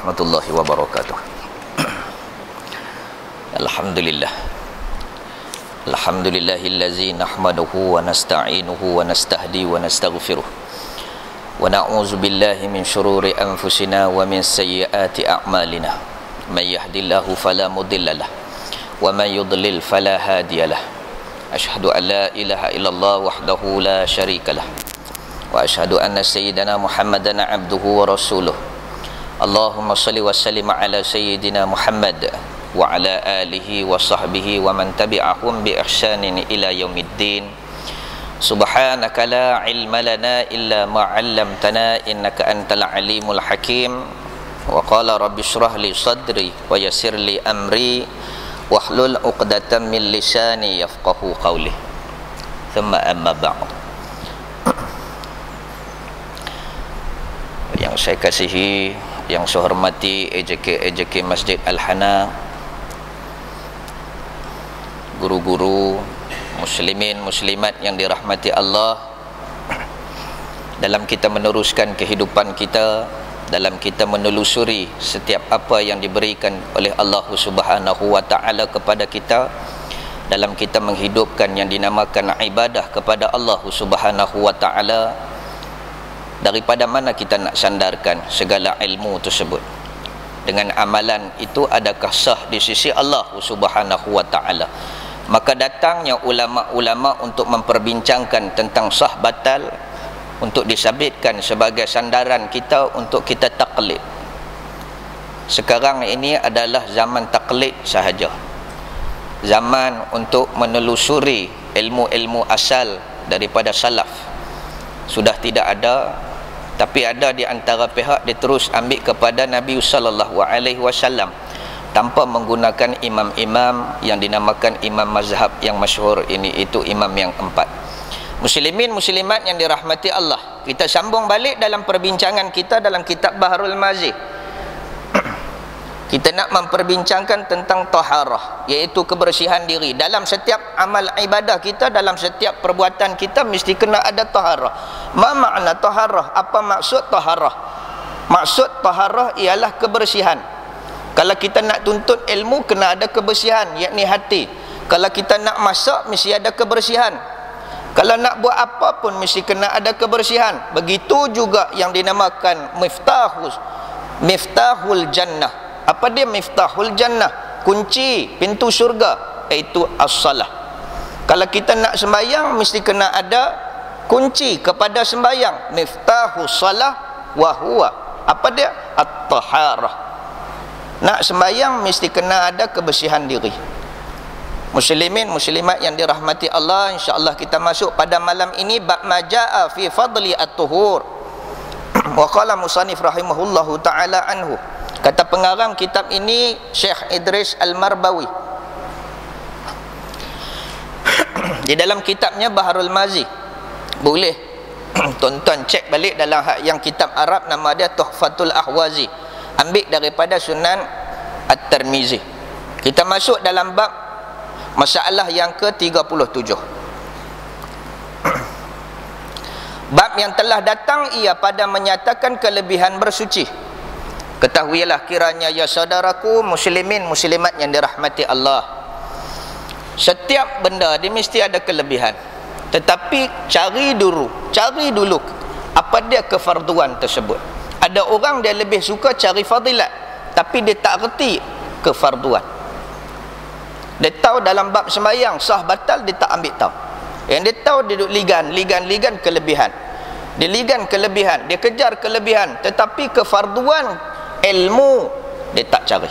warahmatullahi wabarakatuh. Alhamdulillah. Alhamdulillahillazi nahmaduhu wa nasta'inuhu wa nastahdi wa nastaghfiruh. Wa na'udzu billahi min syururi anfusina wa min sayyiati a'malina. May yahdihillahu fala mudhillalah wa may yudlil fala hadiyalah. Asyhadu an la ilaha illallah wahdahu la syarikalah. Wa asyhadu anna sayyidana Muhammadan abduhu wa rasuluh. Allahumma salli wa sallim ala sayyidina Muhammad wa ala alihi wa sahbihi wa man tabi'ahum bi ihsanin ila yaumiddin. Subhanaka la ilma lana illa ma 'allamtana innaka antal alimul hakim. Wa qala rabbi shrah li sadri wa yassir li amri wahlul 'uqdatam min lisani yafqahu qawli. Thumma amma ba'd. Yang saya kasihi, yang saya hormati EJK Masjid Al-Hana, guru-guru, muslimin, muslimat yang dirahmati Allah, dalam kita meneruskan kehidupan kita, dalam kita menelusuri setiap apa yang diberikan oleh Allah Subhanahu wa ta'ala kepada kita, dalam kita menghidupkan yang dinamakan ibadah kepada Allah Subhanahu wa ta'ala, daripada mana kita nak sandarkan segala ilmu tersebut? Dengan amalan itu adakah sah di sisi Allah Subhanahu wa ta'ala? Maka datangnya ulama-ulama untuk memperbincangkan tentang sah batal, untuk disabitkan sebagai sandaran kita untuk kita taklid. Sekarang ini adalah zaman taklid sahaja, zaman untuk menelusuri ilmu-ilmu asal daripada salaf sudah tidak ada. Tapi ada di antara pihak dia terus ambil kepada Nabi sallallahu alaihi wasallam tanpa menggunakan imam-imam yang dinamakan imam mazhab yang masyhur ini, itu imam yang empat. Muslimin muslimat yang dirahmati Allah, kita sambung balik dalam perbincangan kita dalam kitab Baharul Mazih. Kita nak memperbincangkan tentang taharah, iaitu kebersihan diri. Dalam setiap amal ibadah kita, dalam setiap perbuatan kita mesti kena ada taharah. Ma makna taharah? Apa maksud taharah? Maksud taharah ialah kebersihan. Kalau kita nak tuntut ilmu, kena ada kebersihan, yakni hati. Kalau kita nak masak, mesti ada kebersihan. Kalau nak buat apa pun, mesti kena ada kebersihan. Begitu juga yang dinamakan miftahul jannah. Apa dia miftahul jannah? Kunci pintu syurga, iaitu as-salah. Kalau kita nak sembahyang, mesti kena ada kunci kepada sembahyang. Miftahus salah wa huwa, apa dia? At-taharah. Nak sembahyang mesti kena ada kebersihan diri. Muslimin muslimat yang dirahmati Allah, insya-Allah kita masuk pada malam ini bab majaa fi fadli at-tuhur. Wa qala musannif rahimahullahu taala anhu, kata pengarang kitab ini Syekh Idris Al-Marbawi di dalam kitabnya Baharul Mazih. Boleh tonton cek balik dalam yang kitab Arab, nama dia Tuhfatul Ahwazi, ambil daripada Sunan At-Tirmizi. Kita masuk dalam bab masalah yang ke-37. Bab yang telah datang ia pada menyatakan kelebihan bersuci. Ketahuilah kiranya ya saudaraku muslimin muslimat yang dirahmati Allah, setiap benda dia mesti ada kelebihan. Tetapi cari dulu apa dia kefarduan tersebut. Ada orang dia lebih suka cari fadilat, tapi dia tak reti kefarduan. Dia tahu dalam bab sembahyang sah batal, dia tak ambil tahu. Yang dia tahu dia duduk ligan kelebihan. Dia ligan kelebihan, dia kejar kelebihan, tetapi kefarduan ilmu dia tak cari.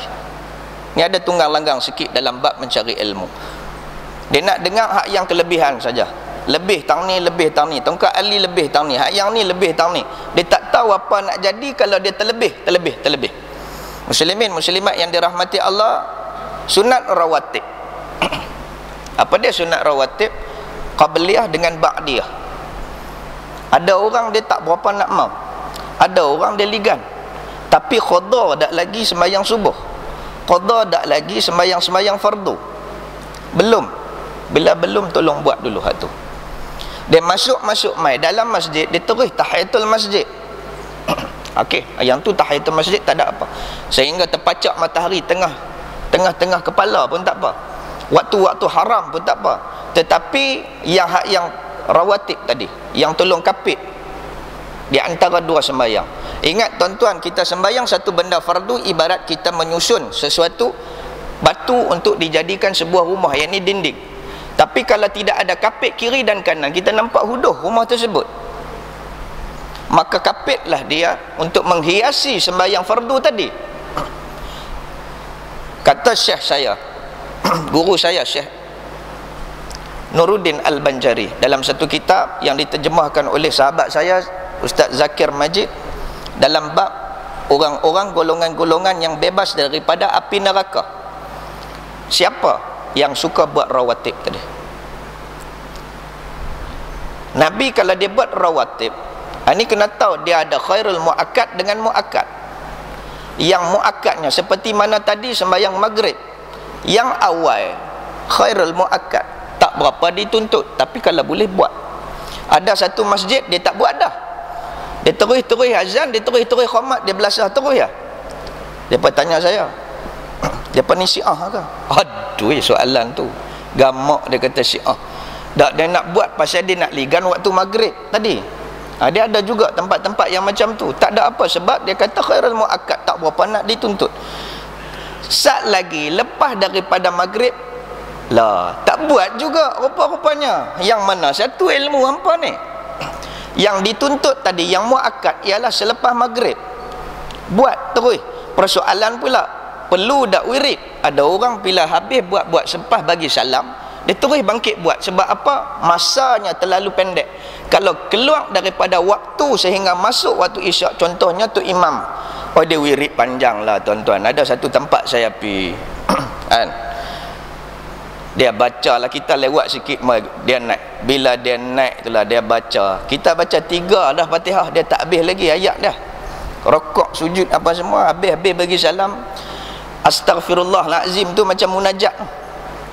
Ni ada tunggang langgang sikit dalam bab mencari ilmu. Dia nak dengar hak yang kelebihan saja. Lebih tang ni, tongkat ali lebih tang ni, hak yang ni lebih tang ni. Dia tak tahu apa nak jadi kalau dia terlebih. Muslimin muslimat yang dirahmati Allah, sunat rawatib. Apa dia sunat rawatib? Qabliyah dengan ba'diyah. Ada orang dia tak berapa nak mau, ada orang dia ligan, tapi qada dak lagi sembahyang subuh, qada dak lagi sembahyang fardu. Bila belum, tolong buat dulu hak tu. Dia masuk mai dalam masjid, dia terus tahiyatul masjid. Okey, yang tu tahiyatul masjid tak ada apa. Sehingga terpacak matahari tengah kepala pun tak apa. Waktu-waktu haram pun tak apa. Tetapi yang rawatib tadi, yang tolong kapit di antara dua sembahyang. Ingat tuan-tuan, kita sembahyang satu benda fardu ibarat kita menyusun sesuatu batu untuk dijadikan sebuah rumah, yang ni dinding. Tapi kalau tidak ada kapit kiri dan kanan, kita nampak huduh rumah tersebut. Maka kapitlah dia untuk menghiasi sembahyang fardu tadi. Kata syekh saya, guru saya Syekh Nuruddin Al-Banjari, dalam satu kitab yang diterjemahkan oleh sahabat saya Ustaz Zakir Majid, dalam bab orang-orang golongan-golongan yang bebas daripada api neraka. Siapa yang suka buat rawatib tadi? Nabi kalau dia buat rawatib, ini kena tahu dia ada khairul muakkad dengan muakkad. Yang muakkadnya seperti mana tadi sembahyang maghrib, yang awal khairul muakkad, tak berapa dituntut, tapi kalau boleh buat. Ada satu masjid dia tak buat dah, dia terus azan, dia terus khamat, dia belasah terus ya. Dia tanya saya, dia ni Syiah ke? Aduh, soalan tu gamak. Dia kata Syiah. Tak, dia nak buat pasal dia nak ligan waktu maghrib tadi. Dia ada juga tempat-tempat yang macam tu. Tak ada apa, sebab dia kata khairul muakkad, tak berapa nak dituntut. Sat lagi lepas daripada maghrib lah, tak buat juga rupa-rupanya. Yang mana satu ilmu hampa ni? Yang dituntut tadi, yang muakkad, ialah selepas maghrib buat terus. Persoalan pula, perlu tak wirid? Ada orang bila habis buat selepas bagi salam, dia terus bangkit buat. Sebab apa? Masanya terlalu pendek. Kalau keluar daripada waktu sehingga masuk waktu isyak, contohnya tu imam, dia wirid panjang lah tuan-tuan. Ada satu tempat saya pergi kan, dia baca lah, kita lewat sikit, dia naik. Bila dia naik itulah dia baca, kita baca 3 dah Fatihah, dia tak habis lagi ayat dah, rokok sujud apa semua, habis bagi salam. Astaghfirullahalazim tu macam munajat,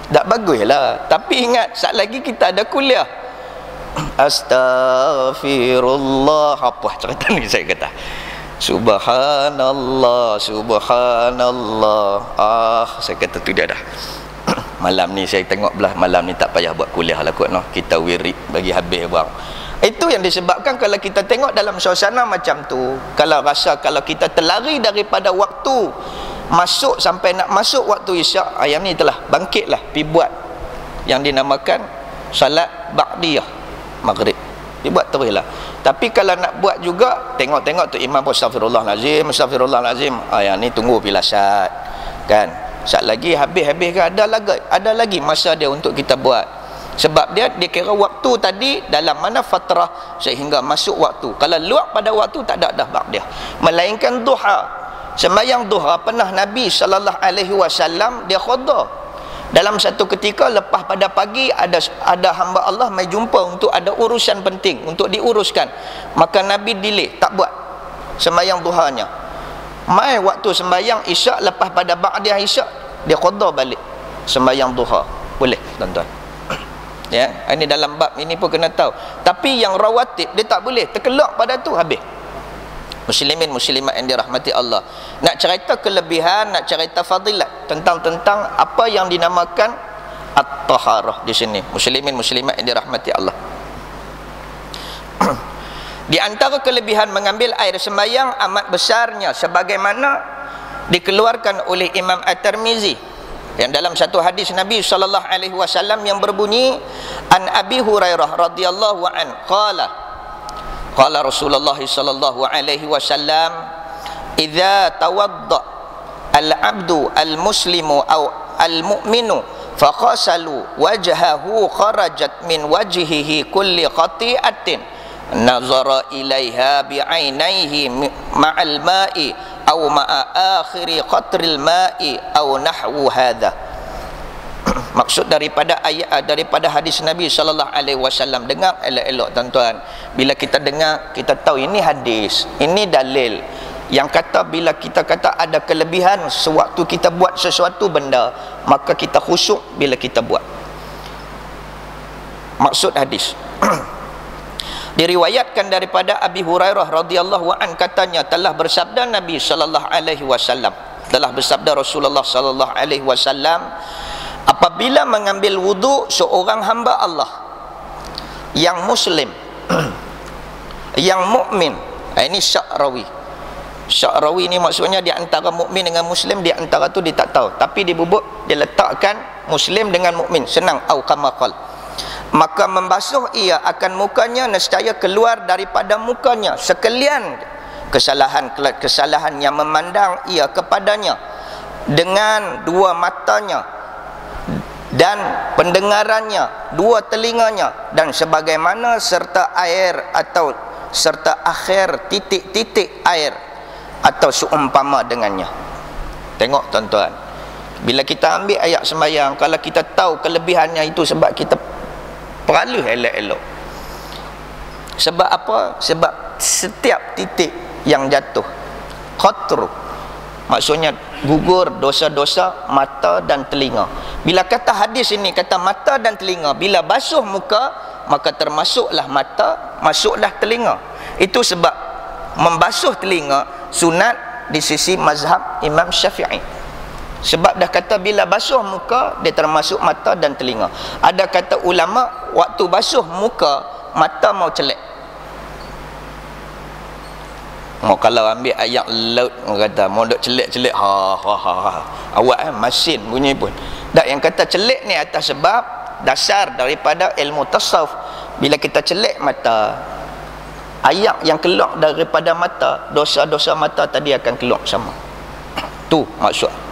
tak bagus lah. Tapi ingat, saat lagi kita ada kuliah, astaghfirullah, apa cerita ni saya kata, subhanallah, saya kata tu dia dah. Malam ni saya tengok belah, malam ni tak payah buat kuliah lah kot, no. Kita wirid bagi habis bang. Itu yang disebabkan kalau kita tengok dalam suasana macam tu, kalau rasa kalau kita terlari daripada waktu masuk sampai nak masuk waktu isyak, yang ni telah bangkitlah pergi buat yang dinamakan salat ba'diyah maghrib, pergi buat teruslah. Tapi kalau nak buat juga, tengok-tengok tu imam astaghfirullahalazim, yang ni tunggu pilasat kan. Saat lagi habis ke ada lagi masa dia untuk kita buat. Sebab dia kira waktu tadi dalam mana fatrah sehingga masuk waktu. Kalau luar pada waktu tak ada dah ba'diyah. Melainkan duha. Sembahyang duha pernah Nabi SAW dia qada. Dalam satu ketika lepas pada pagi ada hamba Allah mai jumpa untuk ada urusan penting untuk diuruskan. Maka Nabi delay, tak buat sembahyang duhanya. Mai waktu sembahyang isyak, lepas pada ba'diyah isyak dia qada balik sembahyang duha. Boleh tuan-tuan. Ya, ini dalam bab ini pun kena tahu. Tapi yang rawatib dia tak boleh, terkelak pada tu habis. Muslimin muslimat yang dirahmati Allah, nak cerita kelebihan, nak cerita fadilat tentang apa yang dinamakan at-taharah di sini. Muslimin muslimat yang dirahmati Allah. Di antara kelebihan mengambil air sembahyang amat besarnya, sebagaimana dikeluarkan oleh Imam At-Tirmizi yang dalam satu hadis Nabi SAW yang berbunyi, an Abi Hurairah radhiyallahu an qala Rasulullah sallallahu alaihi wasallam, idza tawadda al-abdu al-muslimu aw al-mu'minu faqasalu wajhahu kharajat min wajhihi kulli khati'atin nazara ilaiha bi'ainaihi ma'al ma'i aw ma'a akhiri qatril ma'i aw nahwu hadha. Maksud daripada ayat, daripada hadis Nabi sallallahu alaihi wasallam, dengar elok-elok tuan-tuan. Bila kita dengar, kita tahu ini hadis, ini dalil yang kata bila kita kata ada kelebihan sewaktu kita buat sesuatu benda, maka kita khusyuk bila kita buat. Maksud hadis, Diriwayatkan daripada Abi Hurairah radhiyallahu an, katanya telah bersabda Nabi sallallahu alaihi wasallam, telah bersabda Rasulullah sallallahu alaihi wasallam, apabila mengambil wudu seorang hamba Allah yang muslim yang mukmin, ini syak rawi. Syak rawi ni maksudnya di antara mukmin dengan muslim, di antara tu dia tak tahu, tapi dia bubuk, dia letakkan muslim dengan mukmin, senang, au kama qal. Maka membasuh ia akan mukanya, nescaya keluar daripada mukanya sekalian kesalahan yang memandang ia kepadanya, dengan dua matanya dan pendengarannya, dua telinganya, dan sebagaimana serta air atau serta akhir titik-titik air atau seumpama dengannya. Tengok tuan-tuan, bila kita ambil ayat sembahyang, kalau kita tahu kelebihannya itu sebab kita peralus elok-elok. Sebab apa? Sebab setiap titik yang jatuh qatru, maksudnya gugur dosa-dosa mata dan telinga. Bila kata hadis ini kata mata dan telinga, bila basuh muka maka termasuklah mata, masuklah telinga. Itu sebab membasuh telinga sunat di sisi mazhab Imam Syafi'i. Sebab dah kata bila basuh muka dia termasuk mata dan telinga. Ada kata ulama waktu basuh muka mata mau celek. Mau kalau ambil ayat laut kata mau dok celek-celek awak masin bunyi pun. Tak, yang kata celek ni atas sebab dasar daripada ilmu tasawuf. Bila kita celek mata, ayat yang keluar daripada mata, dosa-dosa mata tadi akan keluar sama. Tu maksud.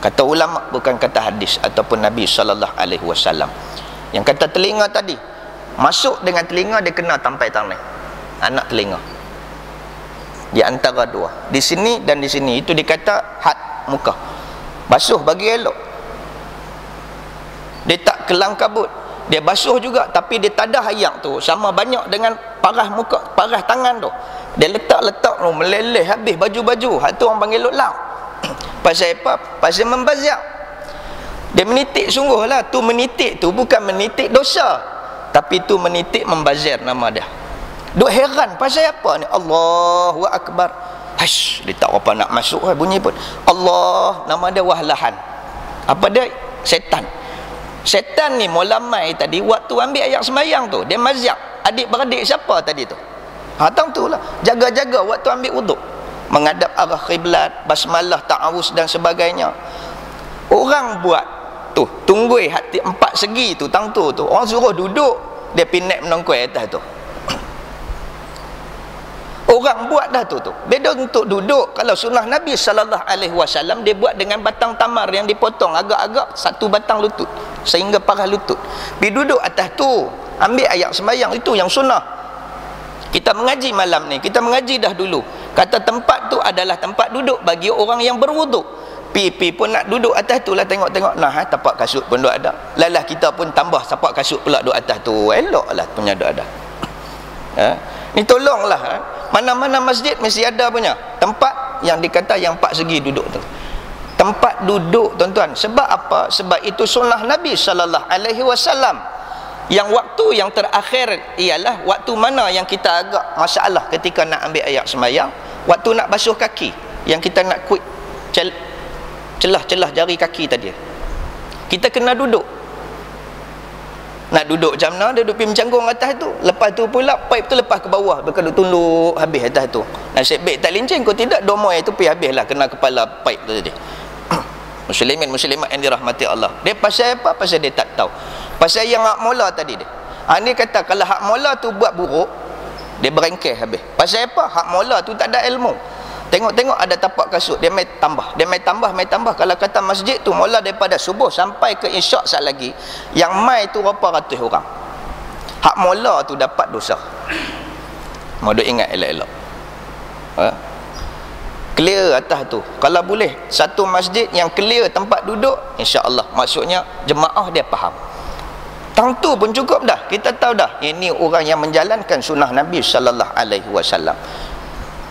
Kata ulama, bukan kata hadis ataupun Nabi sallallahu alaihi wasallam. Yang kata telinga tadi, masuk dengan telinga dia kena tampai tangan anak telinga. Di antara dua. Di sini dan di sini, itu dikata had muka. Basuh bagi elok. Dia tak kelang kabut. Dia basuh juga tapi dia tadah ayak tu sama banyak dengan parah muka, parah tangan tu. Dia letak-letak tu meleleh habis baju-baju. Hak tu orang panggil lok. Pasal apa? Pasal membazir. Dia menitik sungguh lah. Tu menitik tu bukan menitik dosa, tapi tu menitik membazir nama dia. Duk heran pasal apa ni? Allahu Akbar. Hash, dia tak apa nak masuk bunyi pun. Allah, nama dia Wahlahan. Apa dia? Setan. Setan ni mula mai tadi waktu ambil ayat sembahyang tu, dia mazir adik-beradik siapa tadi tu? Tang tu lah. Jaga-jaga waktu ambil wuduk, menghadap arah kiblat, basmalah, ta'awuz dan sebagainya. Orang buat tu tunggui hati empat segi tu, tang tu orang suruh duduk, dia pinek menongkoi atas tu. Orang buat dah tu. Beda untuk duduk. Kalau sunnah Nabi sallallahu alaihi wasallam dia buat dengan batang tamar yang dipotong agak-agak satu batang lutut sehingga parah lutut. Pergi duduk atas tu, ambil ayat sembahyang, itu yang sunnah. Kita mengaji malam ni, kita mengaji dah dulu. Kata tempat tu adalah tempat duduk bagi orang yang berwuduk. Pi pun nak duduk atas tu lah, tengok-tengok nah tapak kasut pun duk ada. Lalah kita pun tambah tapak kasut pula duk atas tu. Eloklah punya duk ada. Ni tolonglah. Mana-mana masjid mesti ada punya tempat yang dikata yang empat segi duduk tu. Tempat duduk tuan-tuan. Sebab apa? Sebab itu sunnah Nabi sallallahu alaihi wasallam. Yang waktu yang terakhir ialah waktu mana yang kita agak masalah ketika nak ambil ayat sembahyang, waktu nak basuh kaki, yang kita nak quick celah-celah jari kaki tadi. Kita kena duduk. Nak duduk macam mana, dia duduk pergi mencanggung atas tu. Lepas tu pula pipe tu lepas ke bawah, berkena tunduk habis atas tu. Nasib baik tak lincing, kau tidak domoy tu pergi habislah kena kepala pipe tu tadi. Muslimin muslimat yang dirahmati Allah. Dia pasal apa? Pasal dia tak tahu. Pasal yang hak mula tadi dia. Dia kata kalau hak mula tu buat buruk, dia berengkeh habis. Pasal apa? Hak mula tu tak ada ilmu. Tengok-tengok ada tapak kasut, dia mai tambah. Dia mai tambah. Kalau kata masjid tu mula daripada subuh sampai ke isyak sat lagi, yang mai tu berapa ratus orang. Hak mula tu dapat dosa. Mau duk ingat elok-elok. Clear atas tu. Kalau boleh satu masjid yang clear tempat duduk, insya-Allah maksudnya jemaah dia faham. Tang tu pun cukup dah. Kita tahu dah ini orang yang menjalankan sunnah Nabi sallallahu alaihi wasallam.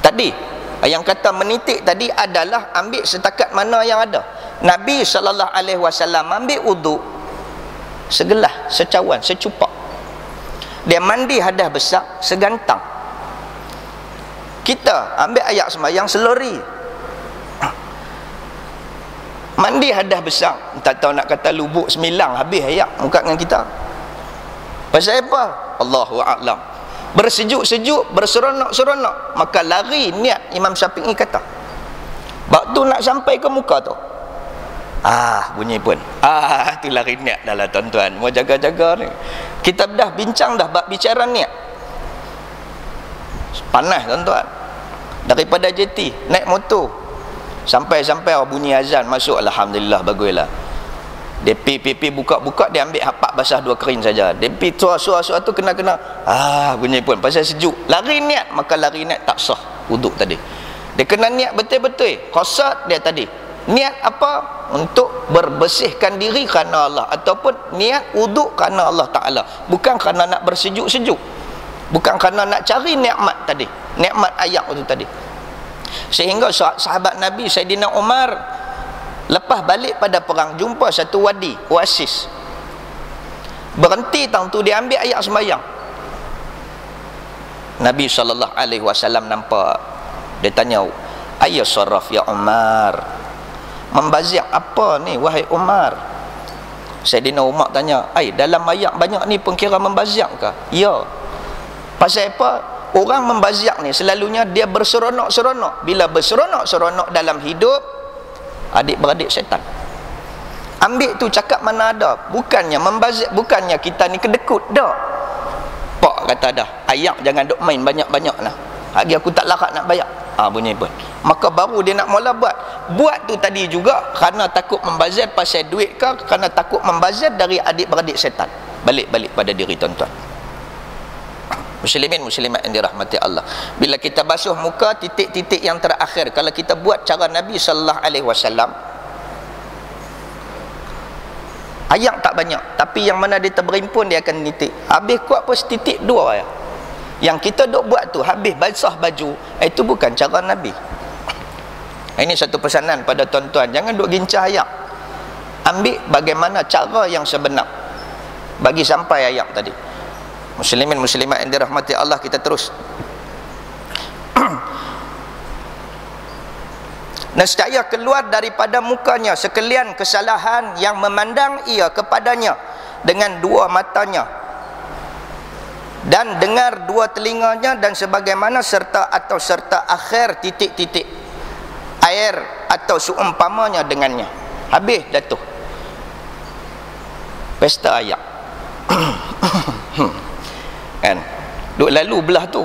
Tadi yang kata menitik tadi adalah ambil setakat mana yang ada. Nabi sallallahu alaihi wasallam ambil wuduk segelas, secawan, secupak. Dia mandi hadas besar segantang. Kita ambil ayat sembahyang selori. Mandi hadas besar, tak tahu nak kata lubuk 9 habis ayat muka dengan kita. Pasal apa? Allahu a'lam. Bersejuk-sejuk, berseronok-seronok, maka lari niat. Imam Syafi'i kata, waktu nak sampai ke muka tu, bunyi pun, tu lari niat dah lah tuan-tuan. Mau jaga-jaga ni. Kita dah bincang dah bab bicara niat. Panas tuan-tuan. Daripada JT naik motor sampai bunyi azan masuk, alhamdulillah, baguslah. Dia pipi buka-buka, dia ambil hapak basah 2 kering saja. Dia pi suar-suar tu kena bunyi pun pasal sejuk. Lari niat, maka lari niat tak sah wuduk tadi. Dia kena niat betul-betul. Qasad dia tadi. Niat apa? Untuk berbersihkan diri kerana Allah, ataupun niat wuduk kerana Allah Taala. Bukan kerana nak bersejuk-sejuk. Bukan kerana nak cari nikmat tadi. Nikmat ayat itu tadi. Sehingga sahabat Nabi Saidina Umar lepas balik pada perang, jumpa satu wadi, oasis. Berhenti tang tu, dia ambil ayat sembahyang. Nabi SAW nampak. Dia tanya, ayat saraf ya Umar, membaziak apa ni wahai Umar? Saidina Umar tanya, dalam ayat banyak ni pun kira membaziak ke? Ya. Pasal apa? Orang membaziak ni selalunya dia berseronok-seronok. Bila berseronok-seronok dalam hidup, adik-beradik syaitan. Ambil tu cakap mana ada. Bukannya membaziak, bukannya kita ni kedekut. Tak. Pak kata dah, ayat jangan duk main banyak-banyak lah. Lagi aku tak larat nak bayar. Bunyi pun. Maka baru dia nak mula buat. Buat tu tadi juga kerana takut membazir pasal duit ke, kerana takut membazir dari adik-beradik syaitan. Balik-balik pada diri tuan-tuan. Muslimin muslimat yang dirahmati Allah. Bila kita basuh muka, titik-titik yang terakhir, kalau kita buat cara Nabi sallallahu alaihi wasallam, ayat tak banyak, tapi yang mana dia terberimpun dia akan titik. Habis kuat pun setitik 2 ya. Yang kita duk buat tu habis basah baju, itu bukan cara Nabi. Ini satu pesanan pada tuan-tuan, jangan duk gincah ayat. Ambil bagaimana cara yang sebenar bagi sampai ayat tadi. Muslimin muslimat yang dirahmati Allah, kita terus. Nescaya keluar daripada mukanya sekalian kesalahan yang memandang ia kepadanya dengan 2 matanya dan dengar 2 telinganya, dan sebagaimana serta akhir titik-titik air atau seumpamanya dengannya. Habis dah tu pesta ayat. Kan duk lalu belah tu,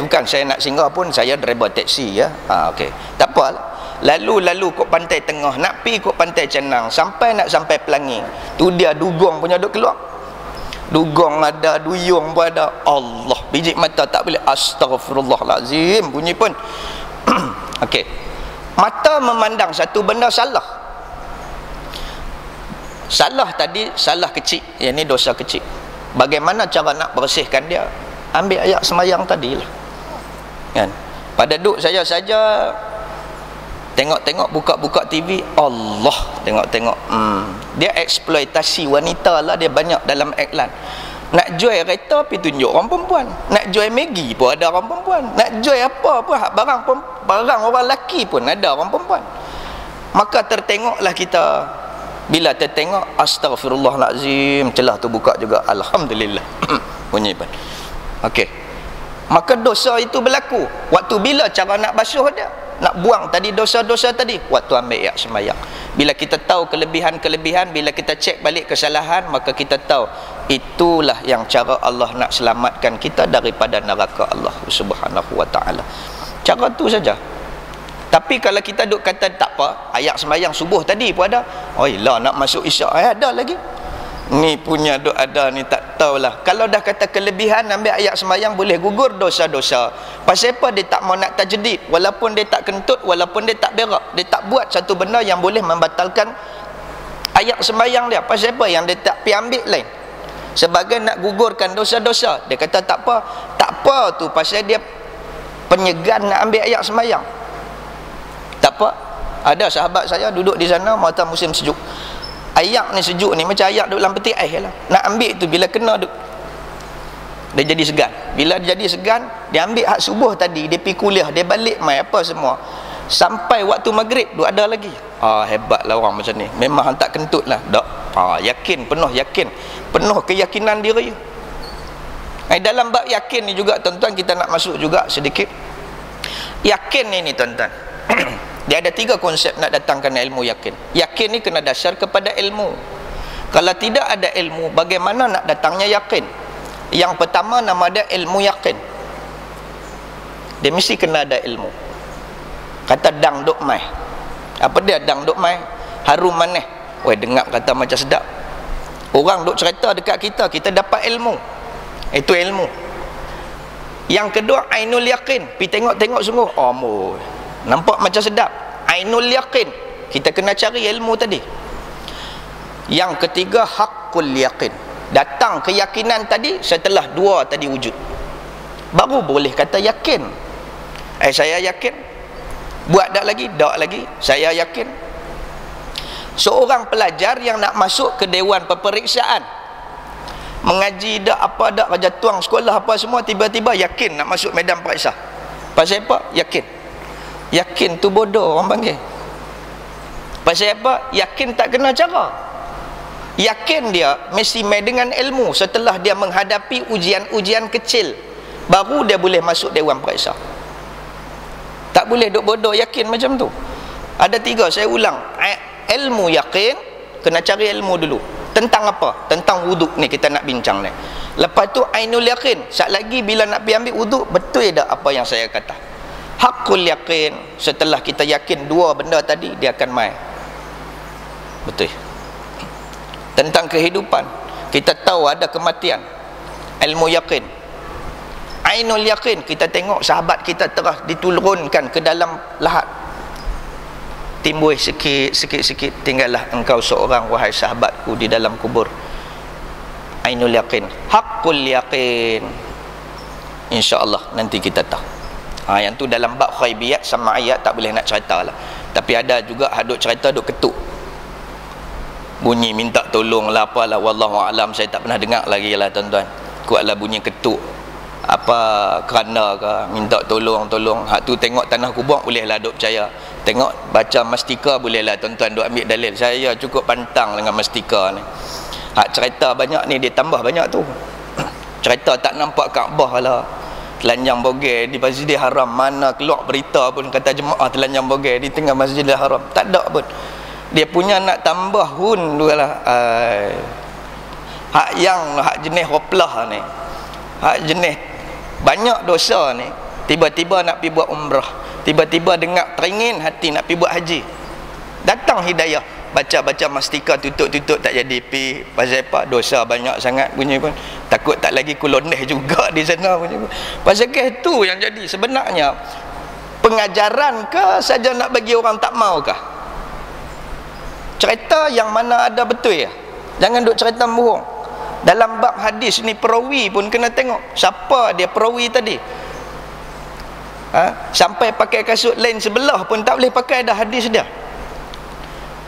bukan saya nak singgah pun, saya driver taksi ya. Okey, tak apalah. Lalu kok pantai tengah, nak pi kok pantai Cenang, sampai Pelangi tu dia dugong punya duk keluar. Dugong ada, duyung pun ada. Allah, biji mata tak boleh. Astaghfirullahalazim, bunyi pun. Okey, mata memandang satu benda salah. Salah tadi salah kecil, yang ni dosa kecil. Bagaimana cara nak bersihkan dia? Ambil ayat sembahyang tadilah. Kan? Pada duk saya saja tengok-tengok, buka-buka TV, Allah, tengok-tengok. Dia eksploitasi wanita lah, dia banyak dalam iklan. Nak jual kereta pergi tunjuk orang perempuan. Nak jual Maggi pun ada orang perempuan. Nak jual apa pun barang orang lelaki pun ada orang perempuan. Maka tertengoklah kita. Bila tertengok, astaghfirullahalazim, celah tu buka juga, alhamdulillah. Bunyi pun. Okey. Maka dosa itu berlaku. Waktu bila cara nak basuh dia? Nak buang tadi dosa-dosa tadi, waktu ambil ayat sembahyang. Bila kita tahu kelebihan-kelebihan, bila kita cek balik kesalahan, maka kita tahu itulah yang cara Allah nak selamatkan kita daripada neraka Allah Subhanahu wa taala. Cara tu saja. Tapi kalau kita duk kata tak apa, ayat sembahyang subuh tadi pun ada. Lah nak masuk isyak ada lagi. Ni punya duk ada ni, tak tahulah. Kalau dah kata kelebihan ambil ayat sembahyang boleh gugur dosa-dosa. Pasal apa dia tak mau nak tajdid? Walaupun dia tak kentut, walaupun dia tak berak, dia tak buat satu benda yang boleh membatalkan ayat sembahyang dia. Pasal apa? Yang dia tak pi ambil lain. Sebagai nak gugurkan dosa-dosa. Dia kata tak apa. Tak apa tu pasal dia penyegan nak ambil ayat sembahyang. Tak apa. Ada sahabat saya duduk di sana masa musim sejuk. Ayat ni sejuk ni macam ayat duduk dalam peti ais lah. Nak ambil tu bila kena duk Dia jadi segan. Bila dia jadi segan, dia ambil hak subuh tadi, dia pergi kuliah, dia balik mai apa semua, sampai waktu maghrib duk ada lagi. Hebatlah orang macam ni, memang hang tak kentut lah. Tak, yakin, penuh keyakinan diri. Dalam bab yakin ni juga tuan-tuan, kita nak masuk juga sedikit. Yakin ini tuan-tuan, dia ada 3 konsep nak datangkan ilmu yakin. Yakin ni kena dasar kepada ilmu. Kalau tidak ada ilmu, bagaimana nak datangnya yakin? Yang pertama nama dia ilmu yakin. Dia mesti kena ada ilmu. Kata dang duk mai. Apa dia dang duk mai? Harum manis. Weh, dengar kata macam sedap. Orang duk cerita dekat kita, kita dapat ilmu. Itu ilmu. Yang kedua ainul yakin. Pi tengok-tengok sungguh. Nampak macam sedap. Ainul yakin. Kita kena cari ilmu tadi. Yang ketiga haqqul yakin. Datang keyakinan tadi setelah 2 tadi wujud, baru boleh kata yakin. Saya yakin. Buat tak lagi? Tak lagi. Saya yakin. Seorang pelajar yang nak masuk ke dewan peperiksaan, mengaji dak apa dak, kerja tuang sekolah apa semua, tiba-tiba yakin nak masuk medan periksa. Pasal apa? Yakin. Yakin tu bodoh orang panggil. Pasal apa? Yakin tak kena cara. Yakin dia mesti main dengan ilmu. Setelah dia menghadapi ujian-ujian kecil, baru dia boleh masuk dewan periksa. Tak boleh duk bodoh yakin macam tu. Ada 3, saya ulang. Ilmu yakin, kena cari ilmu dulu. Tentang apa? Tentang wuduk ni kita nak bincang ni. Lepas tu ainul yakin. Sat lagi bila nak pergi ambil wuduk, betul tak apa yang saya kata? Hakul yakin. Setelah kita yakin 2 benda tadi, dia akan mai. Betul. Tentang kehidupan, kita tahu ada kematian. Ilmu yakin. Ainul yakin, kita tengok sahabat kita terus diturunkan ke dalam lahat. Timbul sikit-sikit, tinggallah engkau seorang wahai sahabatku di dalam kubur. Ainul yakin. Haqqul yakin. InsyaAllah nanti kita tahu. Yang tu dalam bab ghaibiyat sama ayat tak boleh nak cerita lah. Tapi ada juga hadut cerita duk ketuk, bunyi minta tolong lah apalah, wallahu alam, saya tak pernah dengar lagi lah tuan-tuan. Kuatlah bunyi ketuk apa kerana ke minta tolong. Hak tu tengok tanah kubur boleh lah duk percaya. Tengok baca mastika boleh lah tuan-tuan duk ambil dalil. Saya cukup pantang dengan mastika ni. Hak cerita banyak ni dia tambah banyak tu. Cerita tak nampak Kaabah lah, telanjang bogel di Masjidil Haram, mana keluar berita pun kata jemaah telanjang bogel di tengah Masjidil Haram, tak ada pun. Dia punya nak tambah hun dulu lah. Hak jenis hoplah ni, hak jenis banyak dosa ni, tiba-tiba nak pergi buat umrah, tiba-tiba dengar teringin hati nak pergi buat haji, datang hidayah, baca-baca mastika, tutup-tutup tak jadi pi. Pasal apa? Dosa banyak sangat bunyi pun, takut tak lagi kuloneh juga di sana bunyi pun. Pasal ke itu yang jadi sebenarnya pengajaran ke saja nak bagi orang tak mau kah? Cerita yang mana ada betul ya, jangan duk cerita bohong. Dalam bab hadis ni perawi pun kena tengok siapa dia perawi tadi. Sampai pakai kasut lain sebelah pun tak boleh pakai dah hadis dia.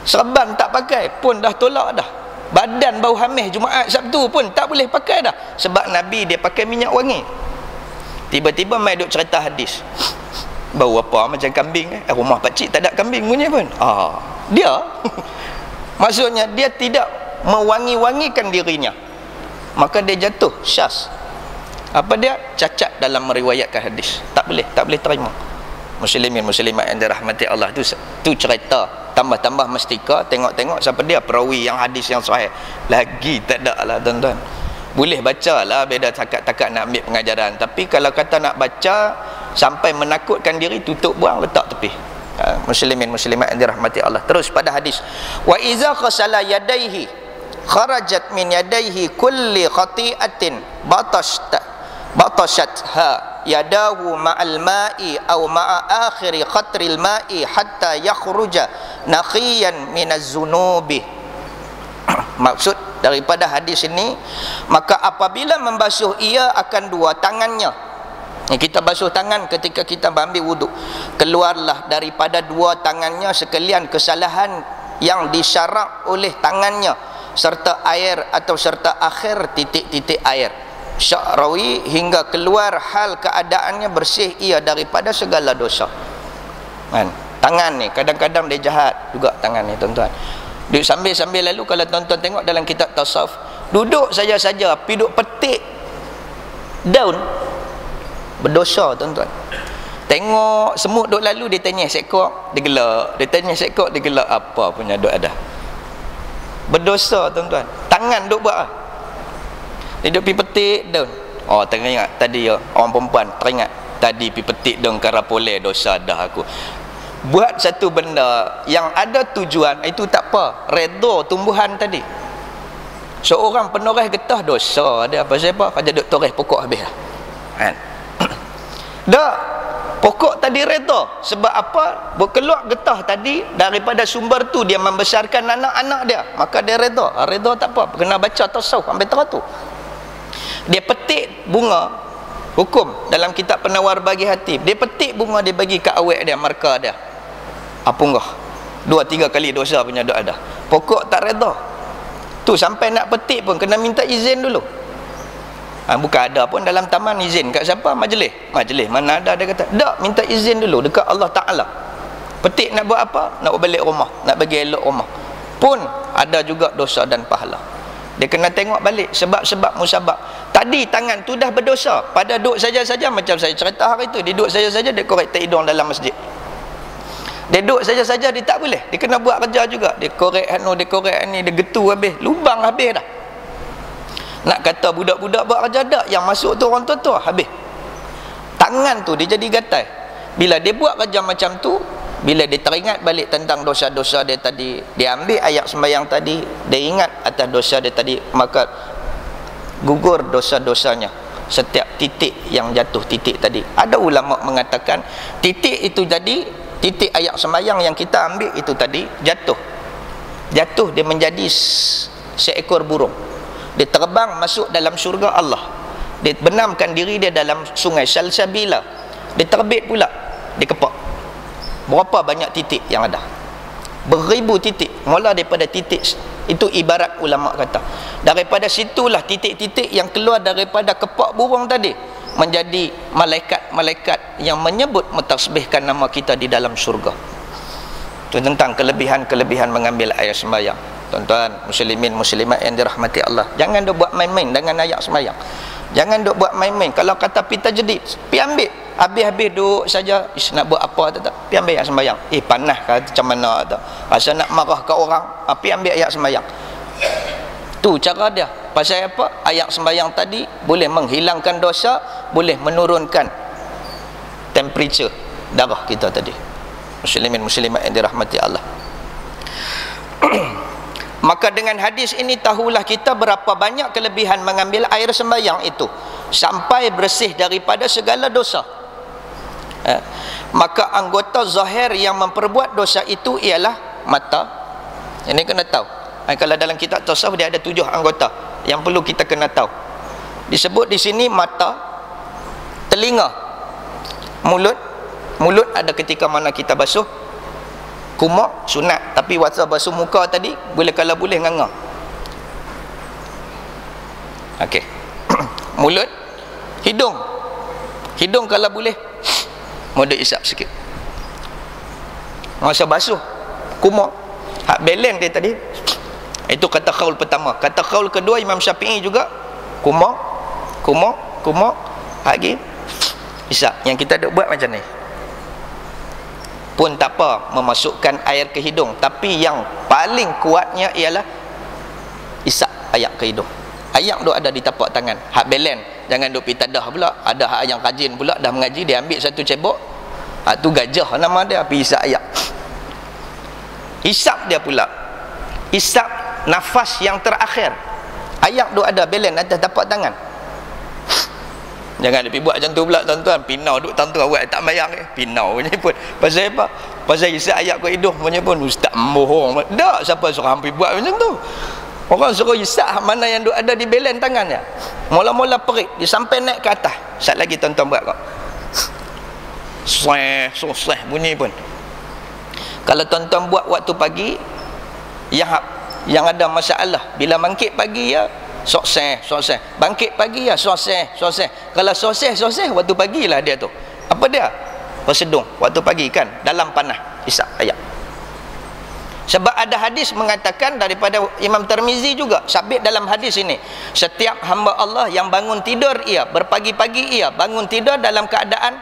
Serban tak pakai pun dah tolak dah. Badan bau hamis Jumaat Sabtu pun tak boleh pakai dah, sebab Nabi dia pakai minyak wangi. Tiba-tiba mai duk cerita hadis, bau apa macam kambing. Rumah pakcik tak ada kambing punya pun. Dia maksudnya dia tidak mewangi-wangikan dirinya, maka dia jatuh syas. Apa dia? Cacat dalam meriwayatkan hadis. Tak boleh terima. Muslimin muslimat yang dirahmati Allah, tu cerita tambah-tambah mastika, tengok-tengok siapa dia perawi yang hadis yang sahih. Lagi tak ada lah tuan-tuan. Boleh baca lah, beda takat-takat nak ambil pengajaran, tapi kalau kata nak baca sampai menakutkan diri, tutup buang, letak tepi. Muslimin muslimat yang dirahmati Allah. Terus pada hadis, wa iza khasala yadaihi kharajat min yadaihi kulli khati'atin batashatha yadahu ma'al ma'i aw ma'a akhiri khatril ma'i hatta yakhruja naqiyan minaz zunubi. Maksud daripada hadis ini, maka apabila membasuh ia akan 2 tangannya. Kita basuh tangan ketika kita ambil wuduk, keluarlah daripada 2 tangannya sekalian kesalahan yang disyarak oleh tangannya, serta air atau serta akhir titik-titik air. Sya'rawi hingga keluar hal keadaannya bersih ia daripada segala dosa. Kan? Tangan ni kadang-kadang dia jahat juga tangan ni tuan-tuan. Duduk sambil-sambil lalu kalau tuan-tuan tengok dalam kitab tasawuf, duduk saja-saja pergi duduk petik daun berdosa tuan-tuan. Tengok semut duk lalu dia tanya seekor dia gelak, dia tanya seekor dia gelak, apa punya duk ada. Berdosa tuan-tuan. Tangan duk buat dia duk pergi petik daun. Oh teringat tadi ya orang perempuan teringat tadi pergi petik daun karapoleh, dosa dah aku. Buat satu benda yang ada tujuan itu tak apa, redha tumbuhan tadi. Seorang penoreh getah dosa dia apa sebab dia duk toreh pokok habis kan. Dak pokok tadi redha sebab apa? Berkeluar getah tadi daripada sumber tu dia membesarkan anak-anak dia, maka dia redha. Redha tak apa, kena baca tasawuf sampai teratur. Dia petik bunga, hukum dalam kitab Penawar Bagi Hati, dia petik bunga dia bagi kat awek dia, marka dia apunggah 2-3 kali dosa punya doa ada. Pokok tak redha tu sampai nak petik pun kena minta izin dulu. Bukan ada pun dalam taman izin kat siapa? Majlis mana ada dia kata tak, minta izin dulu dekat Allah Ta'ala. Petik nak buat apa? Nak balik rumah, nak bagi elok rumah pun ada juga dosa dan pahala. Dia kena tengok balik sebab-sebab musabab. Tadi tangan tu dah berdosa pada duduk saja-saja, macam saya cerita hari tu, dia duduk saja-saja dia korek tak hidung dalam masjid. Dia duduk saja-saja dia tak boleh, dia kena buat kerja juga. Dia korek anu, dia korek ni, dia getu habis, lubang habis dah. Nak kata budak-budak buat kerja dak, yang masuk tu orang tua-tua habis. Tangan tu dia jadi gatal. Bila dia buat kerja macam tu, bila dia teringat balik tentang dosa-dosa dia tadi, dia ambil ayat sembahyang tadi, dia ingat atas dosa dia tadi, maka gugur dosa-dosanya. Setiap titik yang jatuh titik tadi. Ada ulama mengatakan titik itu jadi titik ayat sembahyang yang kita ambil itu tadi jatuh dia menjadi seekor burung. Dia terbang masuk dalam syurga Allah. Dia benamkan diri dia dalam sungai Salsabila. Dia terbit pula, dia kepak. Berapa banyak titik yang ada? Beribu titik. Mula daripada titik itu, ibarat ulama kata, daripada situlah titik-titik yang keluar daripada kepak burung tadi menjadi malaikat-malaikat yang menyebut mentasbihkan nama kita di dalam syurga. Itu tentang kelebihan-kelebihan mengambil ayat sembahyang. Tuan-tuan muslimin muslimat yang dirahmati Allah, jangan duk buat main-main dengan ayat sembahyang. Jangan duk buat main-main. Kalau kata pita jadi, pi ambil. Habis-habis duk saja, nak buat apa tak? Pi ambil ayat sembahyang. Panas ke macam mana tak? Rasa nak marah ke orang, pi ambil ayat sembahyang. Tu cara dia. Pasal apa? Ayat sembahyang tadi boleh menghilangkan dosa, boleh menurunkan temperature darah kita tadi. Muslimin muslimat yang dirahmati Allah. Maka dengan hadis ini tahulah kita berapa banyak kelebihan mengambil air sembahyang itu sampai bersih daripada segala dosa. Maka anggota zahir yang memperbuat dosa itu ialah mata. Ini kena tahu. Kalau dalam kitab tasawuf dia ada 7 anggota yang perlu kita kena tahu. Disebut di sini mata, telinga, mulut. Mulut ada ketika mana kita basuh, kumak sunat, tapi waktu basuh muka tadi boleh, kalau boleh nganga. Okey. Mulut, hidung. Hidung kalau boleh modal isap sikit. Masa basuh kumak, hak belen dia tadi. Itu kata qaul pertama. Kata qaul kedua Imam Syafi'i juga kumak, lagi isap. Yang kita duk buat macam ni pun tak apa, memasukkan air ke hidung, tapi yang paling kuatnya ialah isap ayak ke hidung. Ayak duk ada di tapak tangan, hak belen. Jangan duk pergi tadah pula. Ada hak yang rajin pula dah mengaji, dia ambil satu cebok, hak tu gajah nama dia, pergi isap ayak. Isap dia pula, isap nafas yang terakhir. Ayak duk ada belen atas tapak tangan. Jangan lebih buat macam tu pula tuan-tuan. Pinau duk tuan-tuan awak tak mayang pinau punya pun. Pasal apa? Pasal isap ayak ke hidung punya pun ustaz bohong. Tak, siapa suruh hampi buat macam tu? Orang suruh isap mana yang duk ada di belen tangannya. Mula-mula perik, dia sampai naik ke atas. Sat lagi tuan-tuan buat kau. Seh bunyi pun. Kalau tuan-tuan buat waktu pagi yang ada masalah, bila bangkit pagi ya, sokses. Bangkit pagi ya sokses. Kalau sokses waktu pagi lah dia tu. Apa dia? Bersedung waktu pagi kan, dalam panah. Isap ayat. Sebab ada hadis mengatakan daripada Imam Tirmizi juga, sabit dalam hadis ini, setiap hamba Allah yang bangun tidur ia, berpagi-pagi ia bangun tidur dalam keadaan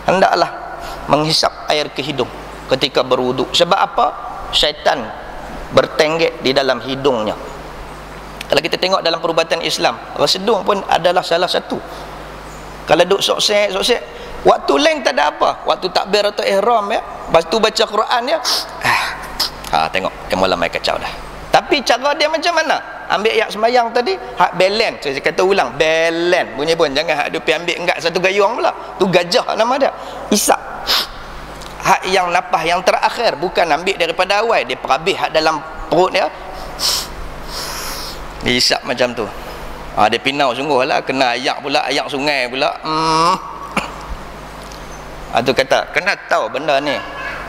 hendaklah menghisap air ke hidung ketika berwuduk. Sebab apa? Syaitan bertenggek di dalam hidungnya. Kalau kita tengok dalam perubatan Islam, bersedung pun adalah salah satu. Kalau duk sokses, waktu lain tak ada apa, waktu takbir atau ihram ya, lepas tu baca Quran ya, tengok kemula mai kacau dah. Tapi cara dia macam mana? Ambil ayat sembahyang tadi, hak balance. Saya kata ulang, balance bunyi pun, jangan hak dia pergi ambil enggak satu gayung pula, tu gajah nama dia. Isap hak yang napah yang terakhir, bukan ambil daripada awal, dia perhabis hak dalam perut dia, dia isap macam tu. Dia pinau sungguh lah, kena ayak pula, ayak sungai pula. Tu kata kena tahu benda ni.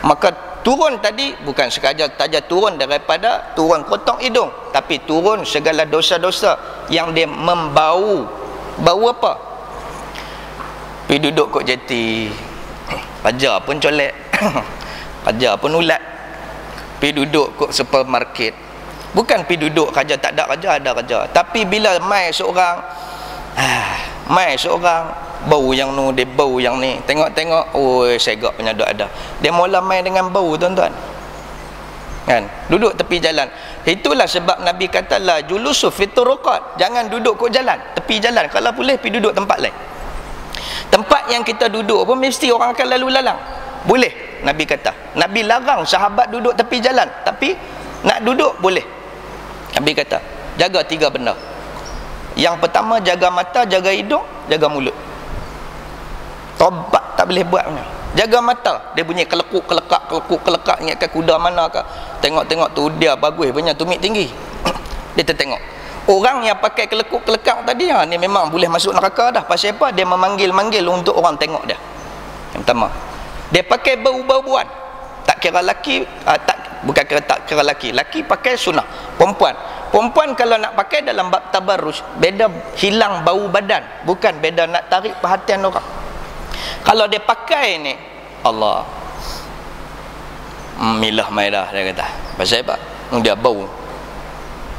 Maka turun tadi bukan sekadar turun daripada turun kotak hidung, tapi turun segala dosa-dosa yang dia membau. Bau apa? Pergi duduk kot jeti, pajar pun colek, pajar pun ulat. Pergi duduk kot supermarket, bukan pergi duduk kerja tak ada kerja, ada kerja. Tapi bila mai seorang bau yang nu, dia bau yang ni, tengok segak penyadap ada, dia mula main dengan bau tuan-tuan kan, duduk tepi jalan. Itulah sebab Nabi kata la julusu fituruqat, jangan duduk kat jalan, tepi jalan. Kalau boleh pergi duduk tempat lain. Tempat yang kita duduk pun mesti orang akan lalu lalang. Boleh, Nabi kata. Nabi larang sahabat duduk tepi jalan, tapi nak duduk boleh. Nabi kata jaga 3 benda. Yang pertama, jaga mata, jaga hidung, jaga mulut. Tobat tak boleh buat punya. Jaga mata, dia bunyi kelekak ingatkan kuda mana ke, tengok tu dia bagus punya tumit tinggi. Dia tertengok orang yang pakai kelekak tadi, ni memang boleh masuk neraka dah. Pasal apa? Dia memanggil untuk orang tengok dia. Yang pertama, dia pakai bau-bauan, tak kira laki, bukan tak kira laki pakai sunnah. Perempuan kalau nak pakai dalam bab tabarruj, beda hilang bau badan, bukan beda nak tarik perhatian orang. Kalau dia pakai ni, Allah milah mai dah, dia kata. Pasal apa? Dia bau.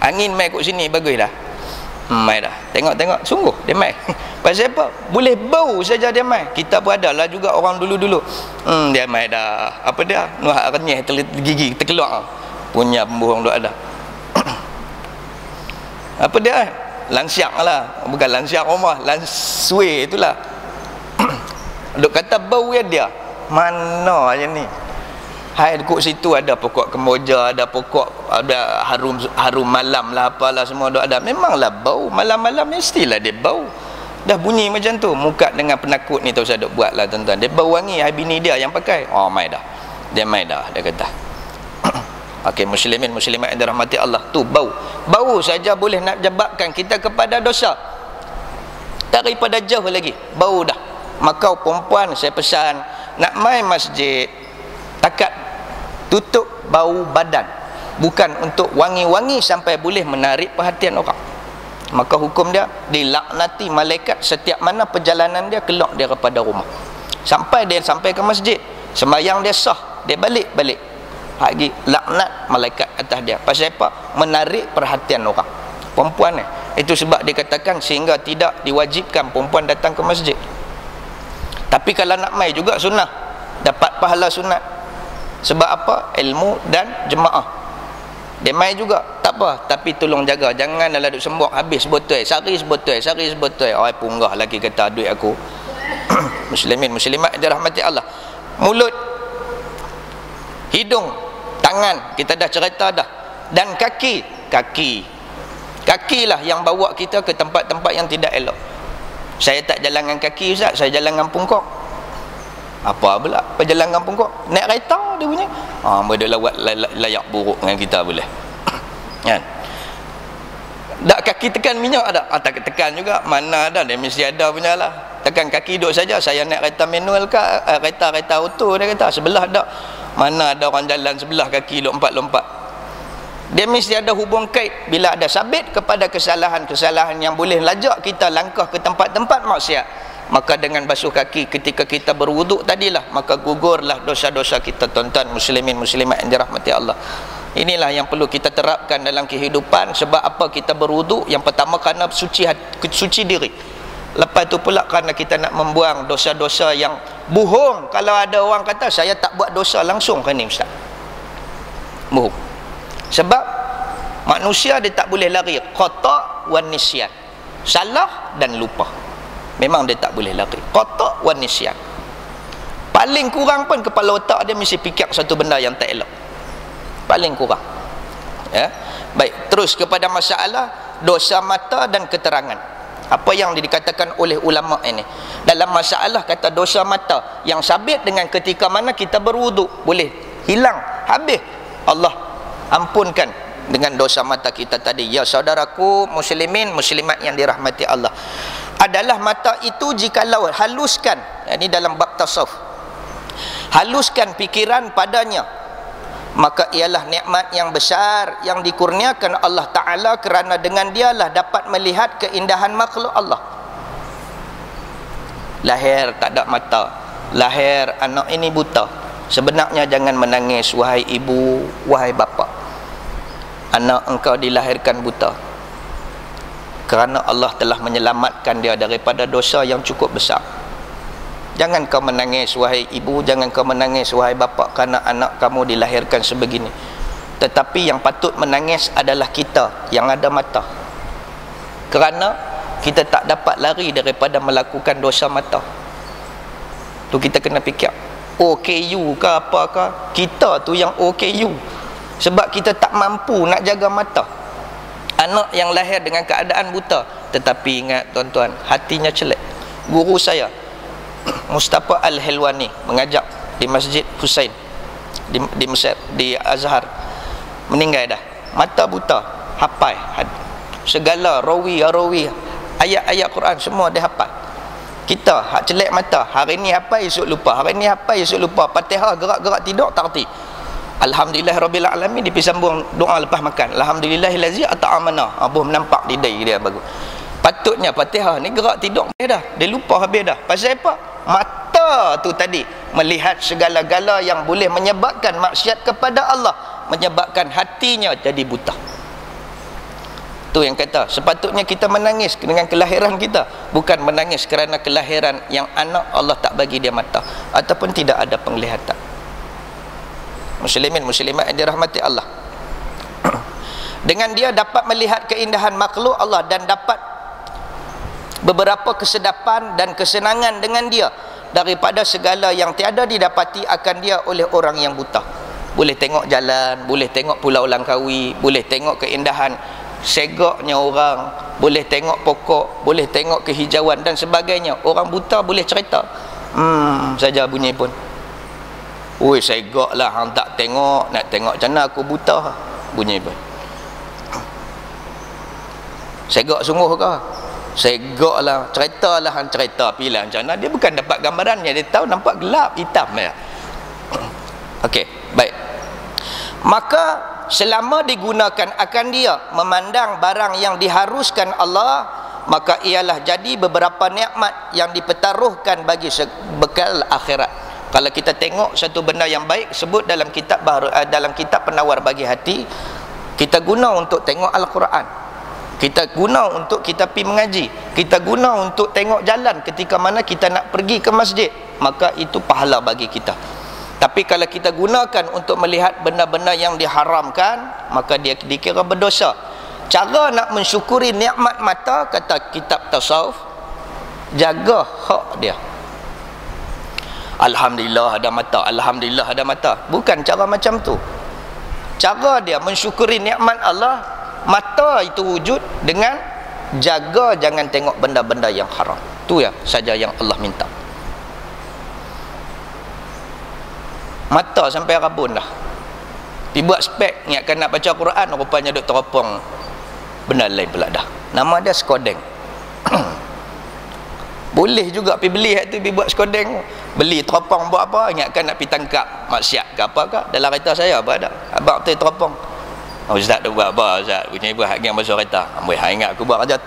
Angin mai kat sini bagus dah. Mai dah. Tengok sungguh dia mai. Pasal apa? Boleh bau saja dia mai. Kita pun ada lah juga orang dulu. Dia mai dah. Apa dia? Nuhak renyah gigi terkeluar. Punya pembuang duk ada. Apa dia? Lansiak lah. Bukan lansiak rumah, lansui itulah. Duk kata bau dia. Mana je ni? Hai dekat situ ada pokok kemboja, ada pokok, ada harum malam lah, apalah semua duk ada. Memanglah bau malam-malam, mestilah dia bau. Dah bunyi macam tu, muka dengan penakut ni tak usah duk buat lah tuan-tuan. Dia bau wangi, hai bini dia yang pakai. Mai dah. Dia mai dah, dia kata. Okey, muslimin muslimat yang dirahmati Allah, tu bau. Bau saja boleh nak jebakkan kita kepada dosa. Daripada jauh lagi bau dah. Maka perempuan saya pesan nak mai masjid, takat tutup bau badan, bukan untuk wangi-wangi sampai boleh menarik perhatian orang. Maka hukum dia dilaknati malaikat setiap mana perjalanan dia keluar daripada rumah sampai ke masjid, sembahyang dia sah, dia balik lagi laknat malaikat atas dia. Pasal apa? Menarik perhatian orang. Perempuan ni, itu sebab dikatakan sehingga tidak diwajibkan perempuan datang ke masjid. Tapi kalau nak mai juga sunnah, dapat pahala sunat. Sebab apa? Ilmu dan jemaah. Dia mai juga tak apa, tapi tolong jaga, jangan dalam duk sembok habis botol, sehari sebotol. Punggah lagi kata duit aku. Muslimin muslimat dirahmati Allah. Mulut, hidung, tangan kita dah cerita dah, dan kaki lah yang bawa kita ke tempat-tempat yang tidak elok. Saya tak jalan dengan kaki Ustaz, saya jalan dengan pungkok. Apa pula berjalan dengan pungkok? Naik kereta dia punya. Dia lawat layak buruk dengan kita boleh. Kan? Tak kaki tekan minyak ada? Tak tekan juga. Mana ada, dia mesti ada punya lah. Tekan kaki duduk saja. Saya naik kereta manual ke kereta auto, dia kata sebelah tak. Mana ada orang jalan sebelah kaki lompat-lompat. Dia mesti ada hubung kait. Bila ada sabit kepada kesalahan-kesalahan yang boleh lajak kita langkah ke tempat-tempat maksiat, maka dengan basuh kaki ketika kita berwuduk tadilah, maka gugurlah dosa-dosa kita. Tuan-tuan muslimin muslimat yang dirahmati Allah, inilah yang perlu kita terapkan dalam kehidupan. Sebab apa kita berwuduk? Yang pertama kerana suci diri. Lepas tu pula kerana kita nak membuang dosa-dosa yang bohong. Kalau ada orang kata saya tak buat dosa langsung kan ni ustaz, bohong. Sebab manusia dia tak boleh lari khata' wan nisyan, salah dan lupa. Memang dia tak boleh lari khata' wan nisyan. Paling kurang pun kepala otak dia mesti fikir satu benda yang tak elok, paling kurang, ya. Baik, terus kepada masalah dosa mata dan keterangan. Apa yang dikatakan oleh ulama ini dalam masalah kata dosa mata yang sabit dengan ketika mana kita berwuduk, boleh hilang habis, Allah ampunkan dengan dosa mata kita tadi. Ya saudaraku muslimin muslimat yang dirahmati Allah, adalah mata itu jikalau haluskan, ini dalam bab tasawuf, haluskan fikiran padanya, maka ialah nikmat yang besar yang dikurniakan Allah Ta'ala, kerana dengan dialah dapat melihat keindahan makhluk Allah. Lahir tak ada mata, lahir anak ini buta. Sebenarnya jangan menangis wahai ibu, wahai bapa. Anak engkau dilahirkan buta kerana Allah telah menyelamatkan dia daripada dosa yang cukup besar. Jangan kau menangis wahai ibu, jangan kau menangis wahai bapa kerana anak kamu dilahirkan sebegini. Tetapi yang patut menangis adalah kita yang ada mata, kerana kita tak dapat lari daripada melakukan dosa mata. Tu kita kena fikir, OKU ke apakah, kita tu yang OKU. Sebab kita tak mampu nak jaga mata. Anak yang lahir dengan keadaan buta, tetapi ingat tuan-tuan, hatinya celik. Guru saya Mustafa Al-Helwani mengajak di Masjid Husain di Mesir, di Azhar, meninggal dah, mata buta, hafal segala rawi ayat-ayat Quran semua dia hafal. Kita hak celek mata, hari ni hafal esok lupa, hari ni hafal esok lupa. Fatihah gerak-gerak tidur tak erti. Alhamdulillah Rabbil Alamin, dia pergi sambung doa lepas makan, Alhamdulillahillazi at'amana. Abuh nampak di day dia bagus. Patutnya Fatihah ni gerak tidur dia dah, dia lupa habis dah. Pasal apa? Mata tu tadi melihat segala-gala yang boleh menyebabkan maksiat kepada Allah, menyebabkan hatinya jadi buta. Tu yang kata sepatutnya kita menangis dengan kelahiran kita, bukan menangis kerana kelahiran yang anak Allah tak bagi dia mata ataupun tidak ada penglihatan. Muslimin muslimat yang dirahmati Allah, dengan dia dapat melihat keindahan makhluk Allah dan dapat beberapa kesedapan dan kesenangan dengan dia daripada segala yang tiada didapati akan dia oleh orang yang buta. Boleh tengok jalan, boleh tengok Pulau Langkawi, boleh tengok keindahan segaknya orang, boleh tengok pokok, boleh tengok kehijauan dan sebagainya. Orang buta boleh cerita saja bunyi pun, oi segak lah hang tak tengok, nak tengok macam mana aku buta, bunyi pun. Segak sungguh ke? Segak lah, cerita lah hang cerita pilih macam mana. Dia bukan dapat gambarannya, dia tahu nampak gelap hitam ya. Okey, baik. Maka selama digunakan akan dia memandang barang yang diharuskan Allah, maka ialah jadi beberapa nikmat yang dipertaruhkan bagi bekal akhirat. Kalau kita tengok satu benda yang baik sebut dalam kitab dalam kitab penawar bagi hati, kita guna untuk tengok Al-Quran, kita guna untuk kita pergi mengaji, kita guna untuk tengok jalan ketika mana kita nak pergi ke masjid, maka itu pahala bagi kita. Tapi kalau kita gunakan untuk melihat benda-benda yang diharamkan, maka dia dikira berdosa. Cara nak mensyukuri nikmat mata, kata kitab tasawuf, jaga hak dia. Alhamdulillah ada mata, alhamdulillah ada mata. Bukan cara macam tu. Cara dia mensyukuri nikmat Allah, mata itu wujud dengan jaga jangan tengok benda-benda yang haram. Tu ya saja yang Allah minta. Mata sampai rabun dah, pergi buat spek, ingatkan nak baca Quran, rupanya duk teropong benda lain pula dah. Nama dia skodeng. Boleh juga pergi beli hak tu, pergi buat skodeng, beli teropong buat apa, ingatkan nak pergi tangkap maksiat ke apa ke. Dalam kereta saya apa ada abang tu teropong, Ustaz tu buat apa Ustaz? Punya ibu hak yang masuk kereta. Amboi hang ingat aku buat kerja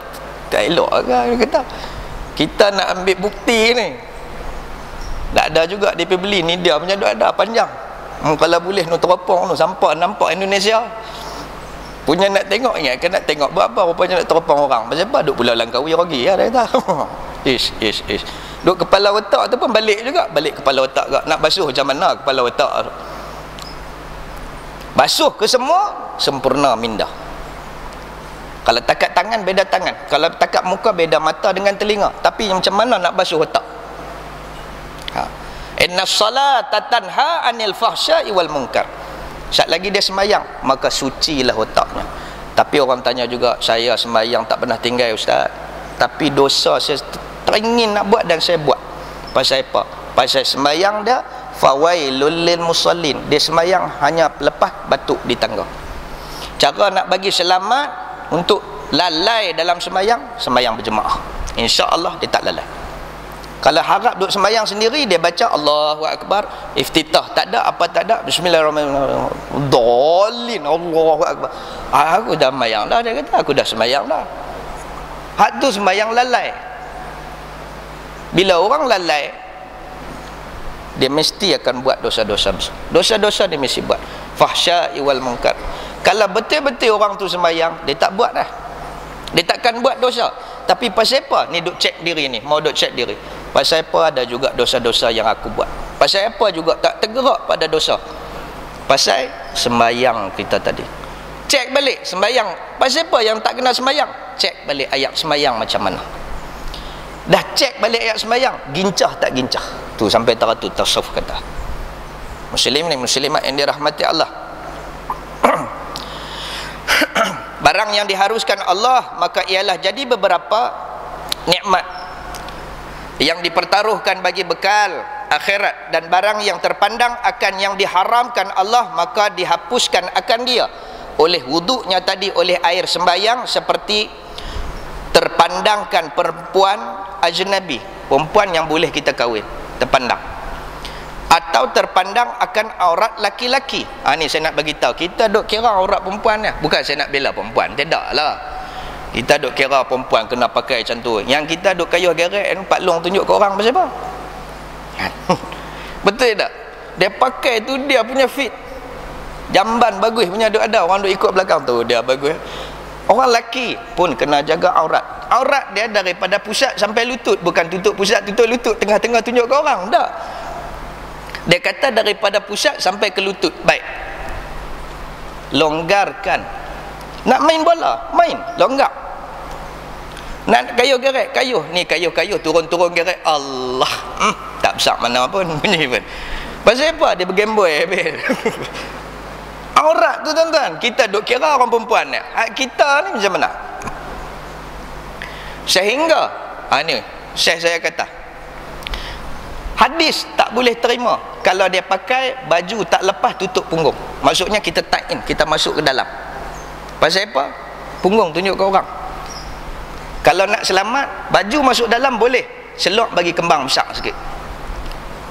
tak elok ke kata. Kita nak ambil bukti ni. Tak ada juga dia pergi beli ni dia punya duit ada panjang. Kalau boleh nu teropong nu sampai nampak Indonesia. Punya nak tengok ingat kan nak tengok buat apa rupanya nak teropong orang. Pasal apa duk Pulau Langkawi rugi ya dia kata. Ish. Duk kepala otak tu pun balik juga. Balik kepala otak juga. Nak basuh macam mana kepala otak tu? Basuh ke semua sempurna mindah. Kalau takat tangan beda tangan, kalau takat muka beda mata dengan telinga. Tapi macam mana nak basuh otak? Innas salata tanha 'anil fahsya'i wal munkar. Sat lagi dia sembahyang, maka sucilah otaknya. Tapi orang tanya juga, saya sembahyang tak pernah tinggal Ustaz. Tapi dosa saya teringin nak buat dan saya buat. Pasal apa? Pasal sembahyang dia fawailul lil musallin. Dia sembahyang hanya lepas batuk di tangga. Cara nak bagi selamat untuk lalai dalam sembahyang berjemaah. Insya-Allah dia tak lalai. Kalau harap duduk sembahyang sendiri, dia baca Allahu Akbar, iftitah tak ada, apa tak ada, bismillahirrahmanirrahim, dolin, Allahu Akbar. Aku dah sembahyang dah, dia kata aku dah sembahyang dah. Hak tu sembahyang lalai. Bila orang lalai, dia mesti akan buat dosa-dosa besar. Dosa-dosa dia mesti buat. Fahsya'i wal munkar. Kalau betul-betul orang tu sembahyang, dia tak buat dah. Dia takkan buat dosa. Tapi pasal apa? Ni duk cek diri ni, mau duk cek diri. Pasal apa ada juga dosa-dosa yang aku buat? Pasal apa juga tak tergerak pada dosa? Pasal sembahyang kita tadi. Cek balik sembahyang. Pasal apa yang tak kena sembahyang? Cek balik ayat sembahyang macam mana. Dah cek balik ayat sembahyang, gincah tak gincah. Tu sampai teratur tasawuf kata. Muslim ni muslimat yang dirahmati Allah. Barang yang diharuskan Allah maka ialah jadi beberapa nikmat yang dipertaruhkan bagi bekal akhirat, dan barang yang terpandang akan yang diharamkan Allah maka dihapuskan akan dia oleh wuduknya tadi, oleh air sembahyang, seperti terpandangkan perempuan ajnabi, perempuan yang boleh kita kahwin, terpandang, atau terpandang akan aurat laki-laki. Ni saya nak bagi tahu, kita duk kira aurat perempuan ni, bukan saya nak bela perempuan, tidaklah. Kita duk kira perempuan kena pakai macam tu. Yang kita duk kayuh geret Pak Long tunjuk ke orang pasal apa? Betul tak? Dia pakai tu dia punya fit. Jamban bagus punya duk ada, orang duk ikut belakang tu dia bagus. Orang lelaki pun kena jaga aurat. Aurat dia daripada pusat sampai lutut, bukan tutup pusat tutup lutut tengah-tengah tunjuk ke orang, tak. Dia kata daripada pusat sampai ke lutut. Baik, longgarkan. Nak main bola, main, longgar. Nak kayuh geret, kayuh. Ni kayuh-kayuh, turun-turun geret. Allah, tak besar mana pun bunyi pun. Pasal apa? Dia bergemboi habis. Aurat tu tuan-tuan, kita duk kira orang perempuan ni. Hak kita ni macam mana? Sehingga ni Syekh saya kata, hadis tak boleh terima kalau dia pakai baju tak lepas tutup punggung. Maksudnya kita tie in, kita masuk ke dalam. Pasal apa? Punggung tunjuk ke orang. Kalau nak selamat, baju masuk dalam boleh, selok bagi kembang besar sikit.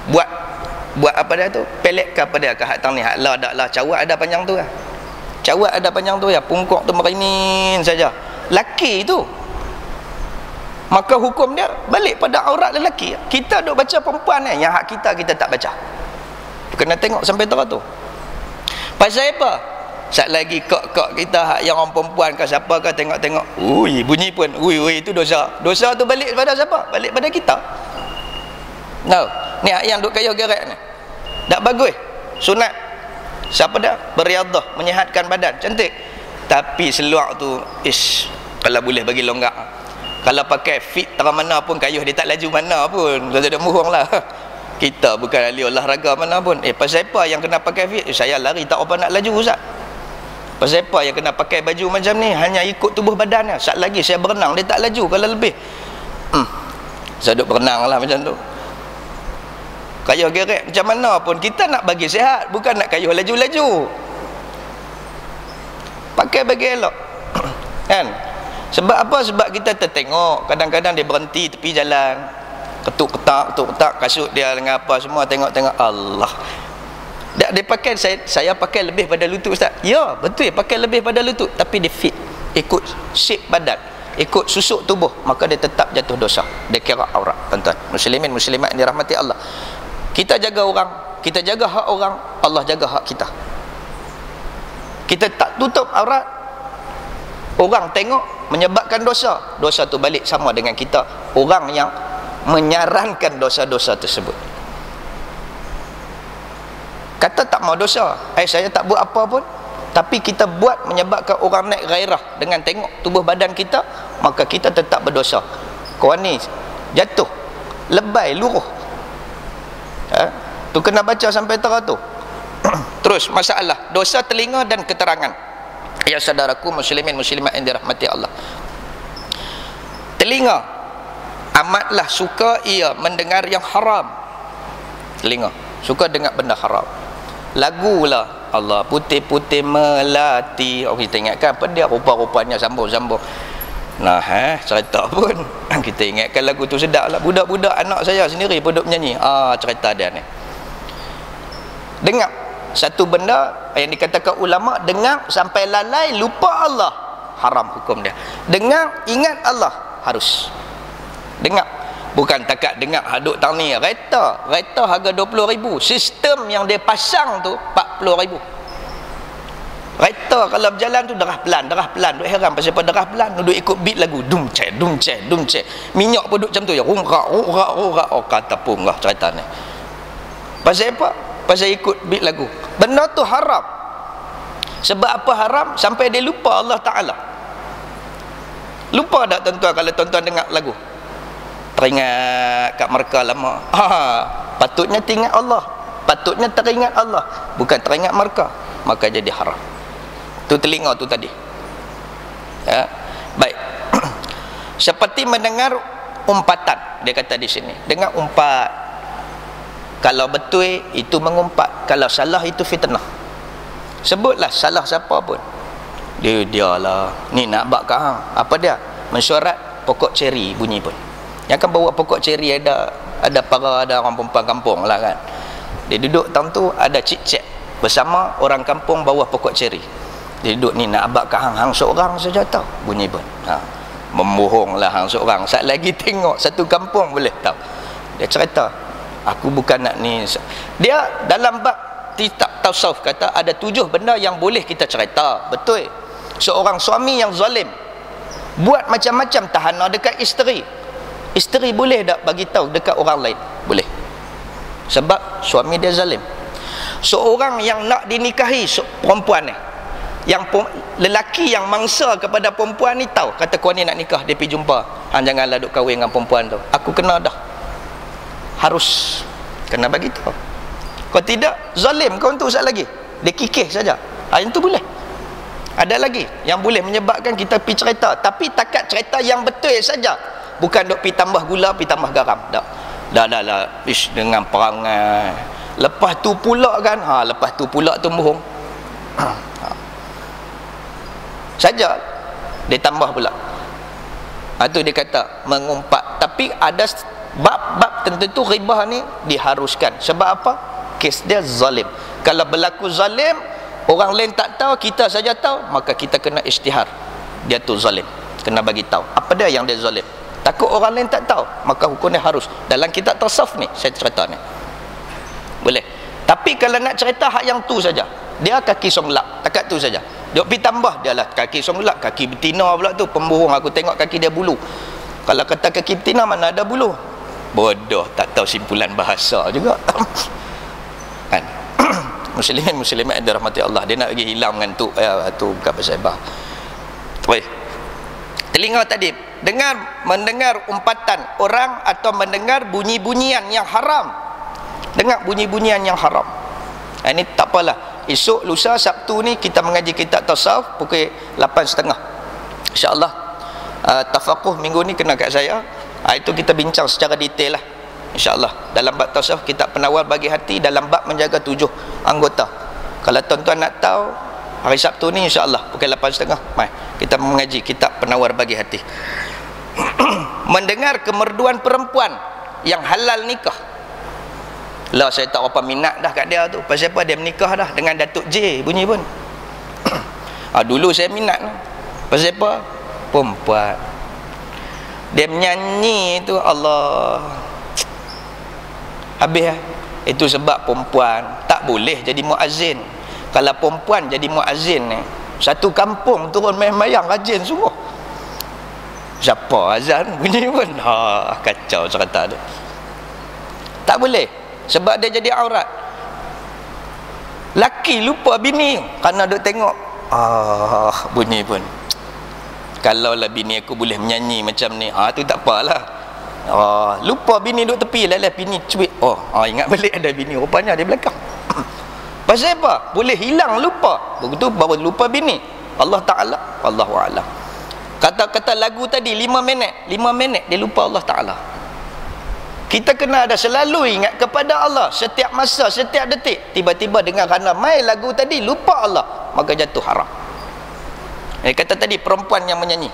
Buat apa dia tu? Pelek ke apa dia ke hak tang ni? Hak lah dak lah, cawat ada panjang tu lah. Cawat ada panjang tu ya, pungkok tu merinin saja. Laki tu, maka hukum dia balik pada aurat lelaki. Kita duk baca perempuan ni, yang hak kita tak baca. Kena tengok sampai teratur. Pasal apa? Sat lagi kak kita hak yang orang perempuan ke siapa ke tengok-tengok, ui bunyi pun, ui itu dosa. Dosa tu balik pada siapa? Balik pada kita. No, ni hak yang duk kayuh geret ni. Tak bagus. Sunat. Siapa dah? Beriadah, menyihatkan badan, cantik. Tapi seluar tu kalau boleh bagi longgar. Kalau pakai fit terang mana pun kayuh dia tak laju mana pun, tak ada murung lah. Kita bukan ahli olahraga mana pun. Pasal apa yang kena pakai fit? Saya lari tak apa nak laju Ustaz. Pasal apa yang kena pakai baju macam ni? Hanya ikut tubuh badannya. Saat lagi saya berenang, dia tak laju kalau lebih. Saya duduk berenang lah macam tu. Kayuh geret macam mana pun, kita nak bagi sihat, bukan nak kayuh laju-laju. Pakai bagi elok. Kan? Sebab apa? Sebab kita tertengok, kadang-kadang dia berhenti tepi jalan, ketuk-ketak, kasut dia dengan apa semua, tengok-tengok, Allah. Dia pakai, saya pakai lebih pada lutut Ustaz. Ya, betul, pakai lebih pada lutut, tapi dia fit, ikut shape badan, ikut susuk tubuh, maka dia tetap jatuh dosa. Dia kira aurat. Tuan-tuan muslimin muslimat yang dirahmati Allah, kita jaga orang, kita jaga hak orang, Allah jaga hak kita. Kita tak tutup aurat, orang tengok menyebabkan dosa, dosa tu balik sama dengan kita, orang yang menyarankan dosa-dosa tersebut. Kata tak mau dosa, saya tak buat apa pun, tapi kita buat menyebabkan orang naik gairah dengan tengok tubuh badan kita, maka kita tetap berdosa. Korang ni jatuh, lebay, luruh. Tu kena baca sampai teratur. Terus masalah dosa telinga dan keterangan. Ya saudaraku muslimin muslimat yang dirahmati Allah, telinga amatlah suka ia mendengar yang haram. Telinga suka dengar benda haram. Lagu lah, Allah putih-putih melati. Kita ingatkan apa dia, rupa-rupanya sambung-sambung. Nah, cerita pun kita ingatkan lagu tu sedap lah. Budak-budak anak saya sendiri pun duk menyanyi. Cerita dia ni. Dengar satu benda yang dikatakan ulama, dengar sampai lalai lupa Allah, haram hukum dia. Dengar ingat Allah, harus. Dengar, bukan takat dengar haduk tang ni. Kereta harga 20,000, sistem yang dia pasang tu 40,000. Kereta kalau berjalan tu derah pelan. Duk heran pasal apa derah pelan, duk ikut beat lagu, dum cek. Minyak pun duk macam tu ya, rungrak. Kata pun lah cerita ni. Pasal apa? Pasal ikut beat lagu. Benda tu haram. Sebab apa haram? Sampai dia lupa Allah Ta'ala. Lupa tak tuan-tuan kalau tuan-tuan dengar lagu? Teringat kat mereka lama. Patutnya teringat Allah, patutnya teringat Allah, bukan teringat mereka, maka jadi haram. Tu telinga tu tadi. Ya. Baik. Seperti mendengar umpatan, dia kata di sini. Dengar umpat. Kalau betul itu mengumpat, kalau salah itu fitnah. Sebutlah salah siapa pun. Dia lah ni nak bak kat hang. Apa dia? Mensyuarat pokok ceri bunyi pun. Yang kan bawa pokok ceri ada orang perempuan kampung lah kan. Dia duduk tang tu, ada cik-cik bersama orang kampung bawa pokok ceri. Dia duduk ni nak abak kat hang seorang saja tahu bunyi pun. Membohonglah hang seorang. Sat lagi tengok satu kampung boleh tahu. Dia cerita, aku bukan nak ni. Dia dalam bab kitab tasawuf kata ada 7 benda yang boleh kita cerita. Betul. Seorang suami yang zalim buat macam-macam tahana dekat isteri. Isteri boleh tak bagi tahu dekat orang lain? Boleh. Sebab suami dia zalim. Seorang yang nak dinikahi perempuan ni, yang lelaki yang mangsa kepada perempuan ni tahu, kata kau ni nak nikah, dia pergi jumpa, janganlah duk kahwin dengan perempuan tu, aku kena dah, harus kena bagi tahu. Kau tidak, zalim kau tu. Sat lagi dia kikih saja, yang tu boleh. Ada lagi yang boleh menyebabkan kita pergi cerita, tapi takat cerita yang betul saja, bukan duk pergi tambah gula, pergi tambah garam. Dah ish, dengan perangai. Lepas tu pula kan, lepas tu pula tu bohong. Saja dia tambah pula. Tu dia kata mengumpat. Tapi ada bab-bab tertentu ribah ni diharuskan. Sebab apa? Kes dia zalim. Kalau berlaku zalim, orang lain tak tahu, kita saja tahu, maka kita kena isytihar. Dia tu zalim, kena bagi tahu apa dia yang dia zalim. Takut orang lain tak tahu, maka hukumnya harus. Dalam kitab tasawuf ni saya cerita ni boleh. Tapi kalau nak cerita hak yang tu saja, dia kaki songlap, takat tu saja. Dia pergi tambah, dia lah kaki songlap, kaki betina pula tu, pembohong. Aku tengok kaki dia bulu. Kalau kata kaki betina, mana ada bulu? Bodoh, tak tahu simpulan bahasa juga. Kan? Muslimin muslimat yang dirahmati Allah, dia nak bagi hilang dengan tu, tu bukan pasal bah. Baik. Telinga tadi mendengar umpatan orang atau mendengar bunyi-bunyian yang haram. Dengar bunyi-bunyian yang haram. Ini tak apalah. Esok lusa Sabtu ni kita mengaji kitab tasawuf pukul 8.30. Insya-Allah tafaquh minggu ni kena kat saya. Itu kita bincang secara detail lah. InsyaAllah dalam bab tasawuf, kitab penawar bagi hati, dalam bab menjaga 7 anggota. Kalau tuan-tuan nak tahu, hari Sabtu ni insyaAllah pukul 8.30 mai kita mengaji kitab penawar bagi hati. Mendengar kemerduan perempuan yang halal nikah. Lah saya tak apa minat dah kat dia tu. Pasal apa? Dia menikah dah dengan Datuk J bunyi pun. Dulu saya minat. Pasal apa? Perempuan. Dia menyanyi tu, Allah. Habis lah. Itu sebab perempuan tak boleh jadi muazzin. Kalau perempuan jadi muazzin ni, satu kampung turun mayang rajin sungguh. Siapa azan bunyi pun kacau cerita tu. Tak boleh, sebab dia jadi aurat. Laki lupa bini kerana duk tengok bunyi pun. Kalau lah bini aku boleh menyanyi macam ni, tu tak apalah. Lupa bini duk tepi, lelah bini cuit. Ingat balik ada bini, rupanya dia belakang. Pasal apa? Boleh hilang lupa. Begitu baru lupa bini. Allah Ta'ala, Allahu A'lam. Kata-kata lagu tadi 5 minit dia lupa Allah Ta'ala. Kita kena ada selalu ingat kepada Allah setiap masa, setiap detik. Tiba-tiba dengar kerana main lagu tadi lupa Allah, maka jatuh haram. Kata tadi perempuan yang menyanyi,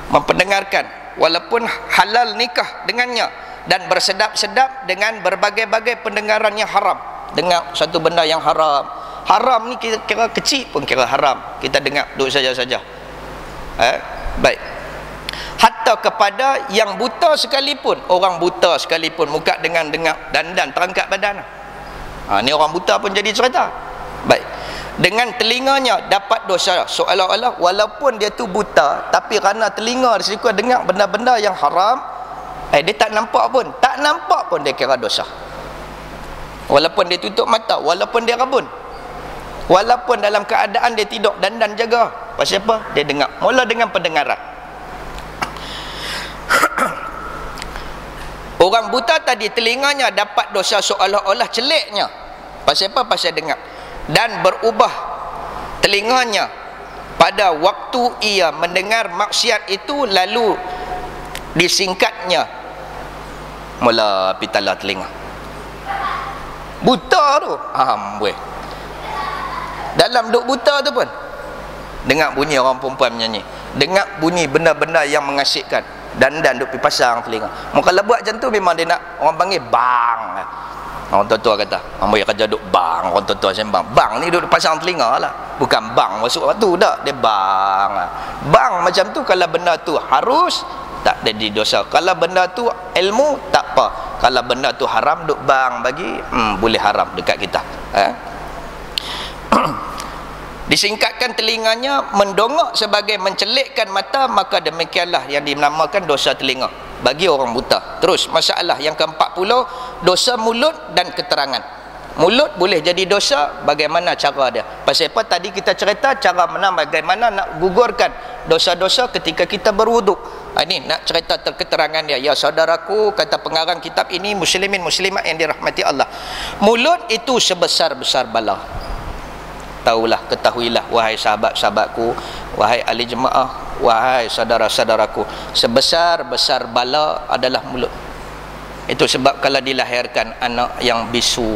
mempendengarkan walaupun halal nikah dengannya, dan bersedap-sedap dengan berbagai-bagai pendengaran yang haram. Dengar satu benda yang haram. Haram ni kita kira kecil pun kira haram. Kita dengar duduk saja-saja. Baik. Hatta kepada yang buta sekalipun, orang buta sekalipun muka dengan dengar dandan terangkat badan. Ni orang buta pun jadi cerita. Baik. Dengan telinganya dapat dosa, seolah-olah walaupun dia tu buta, tapi kerana telinga dia suka dengar benda-benda yang haram, dia tak nampak pun dia kira dosa. Walaupun dia tutup mata, walaupun dia rabun, walaupun dalam keadaan dia tidur dandan jaga. Pasal apa? Dia dengar. Mula dengan pendengaran. Orang buta tadi telinganya dapat dosa seolah-olah celiknya. Pasal apa? Pasal dengar. Dan berubah telinganya pada waktu ia mendengar maksiat itu, lalu disingkatnya mula pitala telinga. Buta tu dalam duk buta tu pun dengar bunyi orang perempuan menyanyi, dengar bunyi benda-benda yang mengasyikkan, dan duk pergi pasang telinga. Kalau buat macam tu memang dia nak, orang panggil bang. Orang tua-tua kata ambil kerja duk bang, orang tua-tua sembang bang ni duk pasang telinga lah, bukan bang masuk waktu dah, dia bang. Bang macam tu kalau benda tu harus tak jadi dosa. Kalau benda tu ilmu tak apa. Kalau benda tu haram duk bang bagi, boleh haram dekat kita. Disingkatkan telinganya, mendongak sebagai mencelikkan mata, maka demikianlah yang dinamakan dosa telinga bagi orang buta. Terus masalah yang ke-40, dosa mulut dan keterangan. Mulut boleh jadi dosa, bagaimana cara dia? Pasal apa? Tadi kita cerita cara bagaimana nak gugurkan dosa-dosa ketika kita berwuduk. Ini nak cerita keterangan dia. Ya saudaraku, kata pengarang kitab ini, muslimin muslimat yang dirahmati Allah, mulut itu sebesar-besar bala. Ketahuilah wahai sahabat-sahabatku, wahai ahli jemaah, wahai saudara-saudaraku, sebesar-besar bala adalah mulut. Itu sebab kalau dilahirkan anak yang bisu,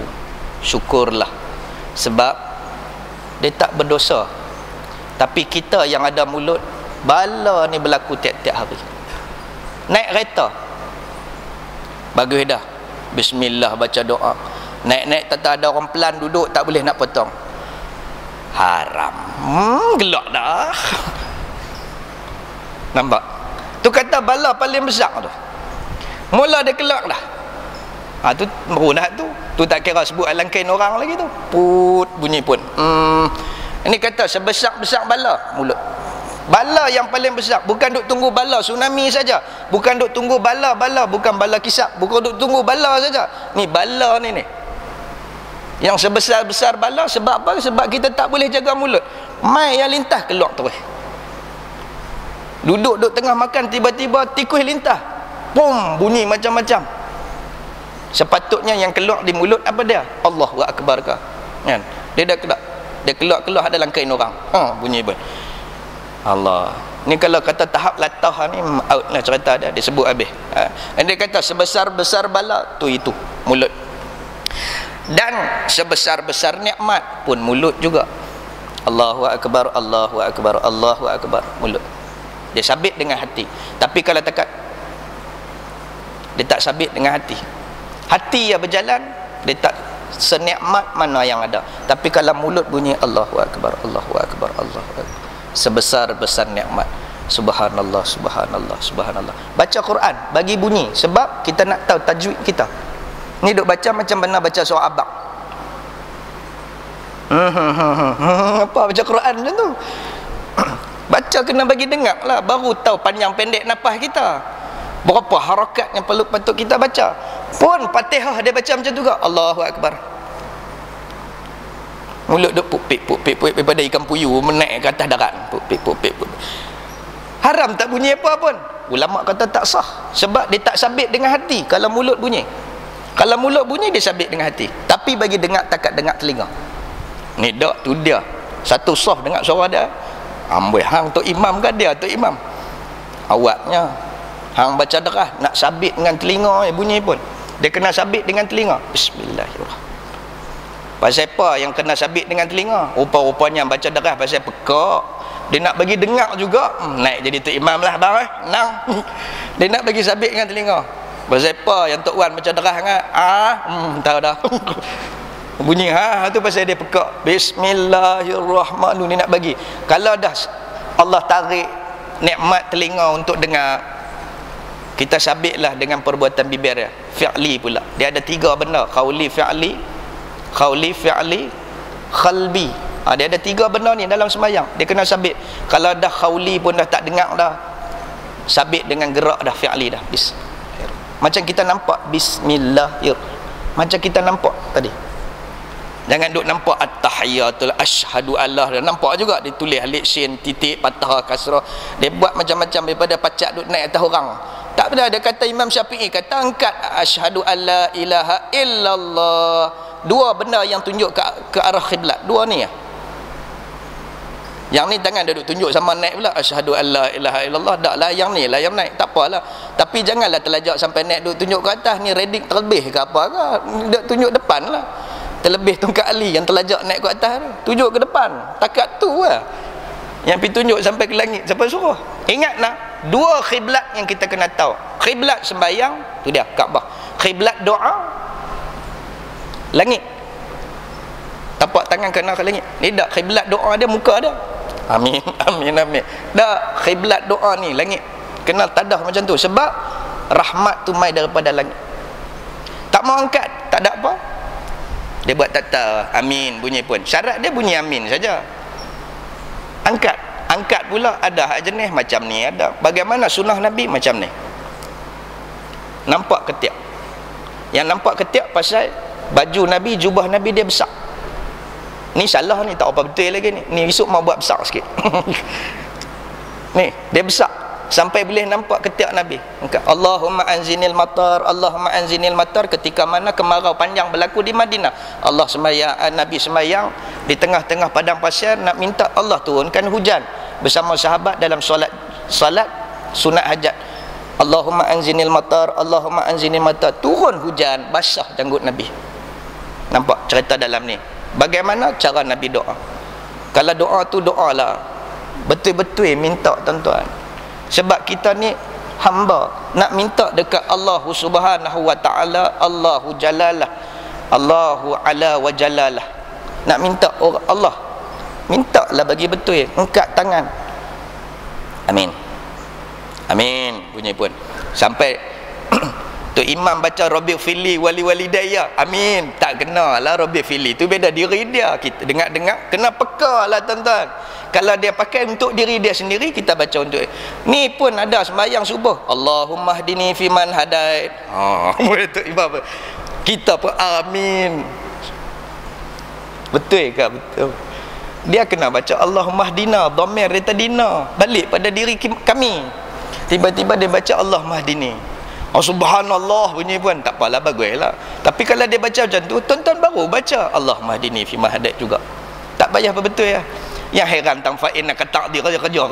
syukurlah, sebab dia tak berdosa. Tapi kita yang ada mulut, bala ni berlaku tiap-tiap hari. Naik kereta, bagus dah, bismillah baca doa. Naik-naik tak ada orang pelan duduk, tak boleh nak potong, haram. Gelak dah. Nampak? Tu kata bala paling besar tu. Mula dia kelak dah. Tu merunat tu. Tu tak kira sebut alangkain orang lagi tu. Put bunyi pun. Ini kata sebesar-besar bala mulut. Bala yang paling besar, bukan duk tunggu bala tsunami saja, bukan duk tunggu bala bukan bala kisap, bukan duk tunggu bala saja. Ni bala ni yang sebesar-besar bala. Sebab apa? Sebab kita tak boleh jaga mulut. Mai yang lintah keluar terus. Duduk tengah makan, tiba-tiba tikus lintah, pum, bunyi macam-macam. Sepatutnya yang keluar di mulut apa dia? Allahu Akbar ke? Kan? Dia dah keluar. Dia keluar ada langkain orang. Bunyi pun. Allah. Ni kalau kata tahap latah ni out lah cerita dia. Dia sebut habis. Dia kata sebesar-besar bala tu itu mulut. Dan sebesar-besar nikmat pun mulut juga. Allahu Akbar, Allahu Akbar, Allahu Akbar, mulut. Dia sabit dengan hati. Tapi kalau dekat, dia tak sabit dengan hati. Hati yang berjalan, dia tak senikmat mana yang ada. Tapi kalau mulut bunyi Allahu Akbar, Allahu Akbar, Allahu Akbar, sebesar-besar nikmat. Subhanallah, subhanallah, subhanallah. Baca Quran bagi bunyi, sebab kita nak tahu tajwid kita. Ni duk baca macam benar baca surah Abaq. Apa baca Quran macam tu? Baca kena bagi dengar lah, baru tahu panjang pendek nafas kita, berapa harakat yang perlu patut kita baca. Pun Fatihah dia baca macam tu juga, Allahu Akbar. Mulut duk pupik daripada ikan puyuh menaik ke atas darat, pupik. Haram tak bunyi apa pun. Ulama kata tak sah, sebab dia tak sabit dengan hati. Kalau mulut bunyi, dia sabit dengan hati. Tapi bagi dengar, takat dengar telinga. Ni dak tu dia satu soft dengar suara dia. Amboi hang tu imam ke dia tu imam, awaknya hang baca derah nak sabit dengan telinga, bunyi pun dia kena sabit dengan telinga. Bismillahirrahmanirrahim. Pasal apa yang kena sabit dengan telinga? Rupa-rupanya baca derah pasal pekak, dia nak bagi dengar juga. Naik jadi tu imam lah bang, nang dia nak bagi sabit dengan telinga. Pasal apa yang Tok Wan baca derah kan? Tahu dah. Bunyi tu pasal dia pekak. Bismillahirrahmanirrahim, dia nak bagi. Kalau dah Allah tarik nikmat telinga untuk dengar, kita sabitlah dengan perbuatan bibir dia. Fi'li pula, dia ada 3 benda: qauli, fi'li, qalbi. Dia ada 3 benda ni dalam sembahyang, dia kena sabit. Kalau dah qauli pun dah tak dengar dah, sabit dengan gerak dah, fi'li dah. Macam kita nampak bismillahirrahmanirrahim, macam kita nampak tadi. Jangan duk nampak at-tahiyatul asyhadu Allah, dia nampak juga dia tulis alif sin titik patah kasrah, dia buat macam-macam daripada pacak duk naik atas orang. Tak benar. Dia kata Imam Syafi'i kata angkat asyhadu alla ilaha illallah, 2 benda yang tunjuk ke arah kiblat, 2 ni ya. Yang ni tangan dia duk tunjuk sama naik pula, asyhadu alla ilaha illallah. Tak lah, yang ni lah yang naik, tak apalah. Tapi janganlah terlajak sampai naik duk tunjuk ke atas, ni redik terlebih ke apa ke, dia tunjuk depan lah. Terlebih tongkat Ali yang terlajak naik ke atas tu, tunjuk ke depan, takat tu lah yang pergi tunjuk sampai ke langit. Siapa suruh? Ingat nak 2 khiblat yang kita kena tahu. Khiblat sembahyang tu dia Kaabah, khiblat doa langit, tapak tangan kena ke langit. Ni dak khiblat doa dia muka dia. Amin, amin, amin. Dak khiblat doa ni langit, kena tadah macam tu, sebab rahmat tu mai daripada langit. Tak mau angkat, tak ada apa, dia buat tata amin, bunyi pun syarat dia bunyi amin saja. Angkat pula ada hak jenis macam ni ada. Bagaimana sunnah Nabi macam ni, nampak ketiak. Yang nampak ketiak pasal baju Nabi, jubah Nabi dia besar. Ni salah ni, tak apa betul lagi ni. Ni esok mau buat besar sikit. Ni dia besar sampai boleh nampak ketiak Nabi. Allahumma anzinil matar, Allahumma anzinil matar, ketika mana kemarau panjang berlaku di Madinah. Allah sembahyang, Nabi sembahyang di tengah-tengah padang pasir, nak minta Allah turunkan hujan bersama sahabat dalam solat sunat hajat. Allahumma anzinil matar, Allahumma anzinil matar, turun hujan, basah janggut Nabi. Nampak cerita dalam ni bagaimana cara Nabi doa. Kalau doa tu doa lah betul-betul minta, tuan-tuan. Sebab kita ni hamba nak minta dekat Allah Subhanahu wa ta'ala, Allahu jalalah, Allahu ala wa jalalah. Nak minta orang Allah, mintalah bagi betul, angkat tangan, amin, amin, bunyi pun sampai tu imam baca Rabbi fili wali walidayya, amin, tak kena lah Rabbi fili tu beda diri dia. Kita dengar-dengar kena peka lah, tuan-tuan. Kalau dia pakai untuk diri dia sendiri, kita baca untuk ni pun ada sembahyang subuh, Allahumma hdini fiman hadait. Boleh tu imam kita pun amin. Betul ke? Betul. Dia kena baca Allahumma hdina, dhamir dia tadina, balik pada diri kami. Tiba-tiba dia baca Allahumma hdini, subhanallah, bunyi pun tak apalah, baguslah. Tapi kalau dia baca macam tu, tuan-tuan baru baca Allahumma hdini fiman hadait juga, tak payah apa betul ya. Yang heran tang fa'in nak taqdir kerja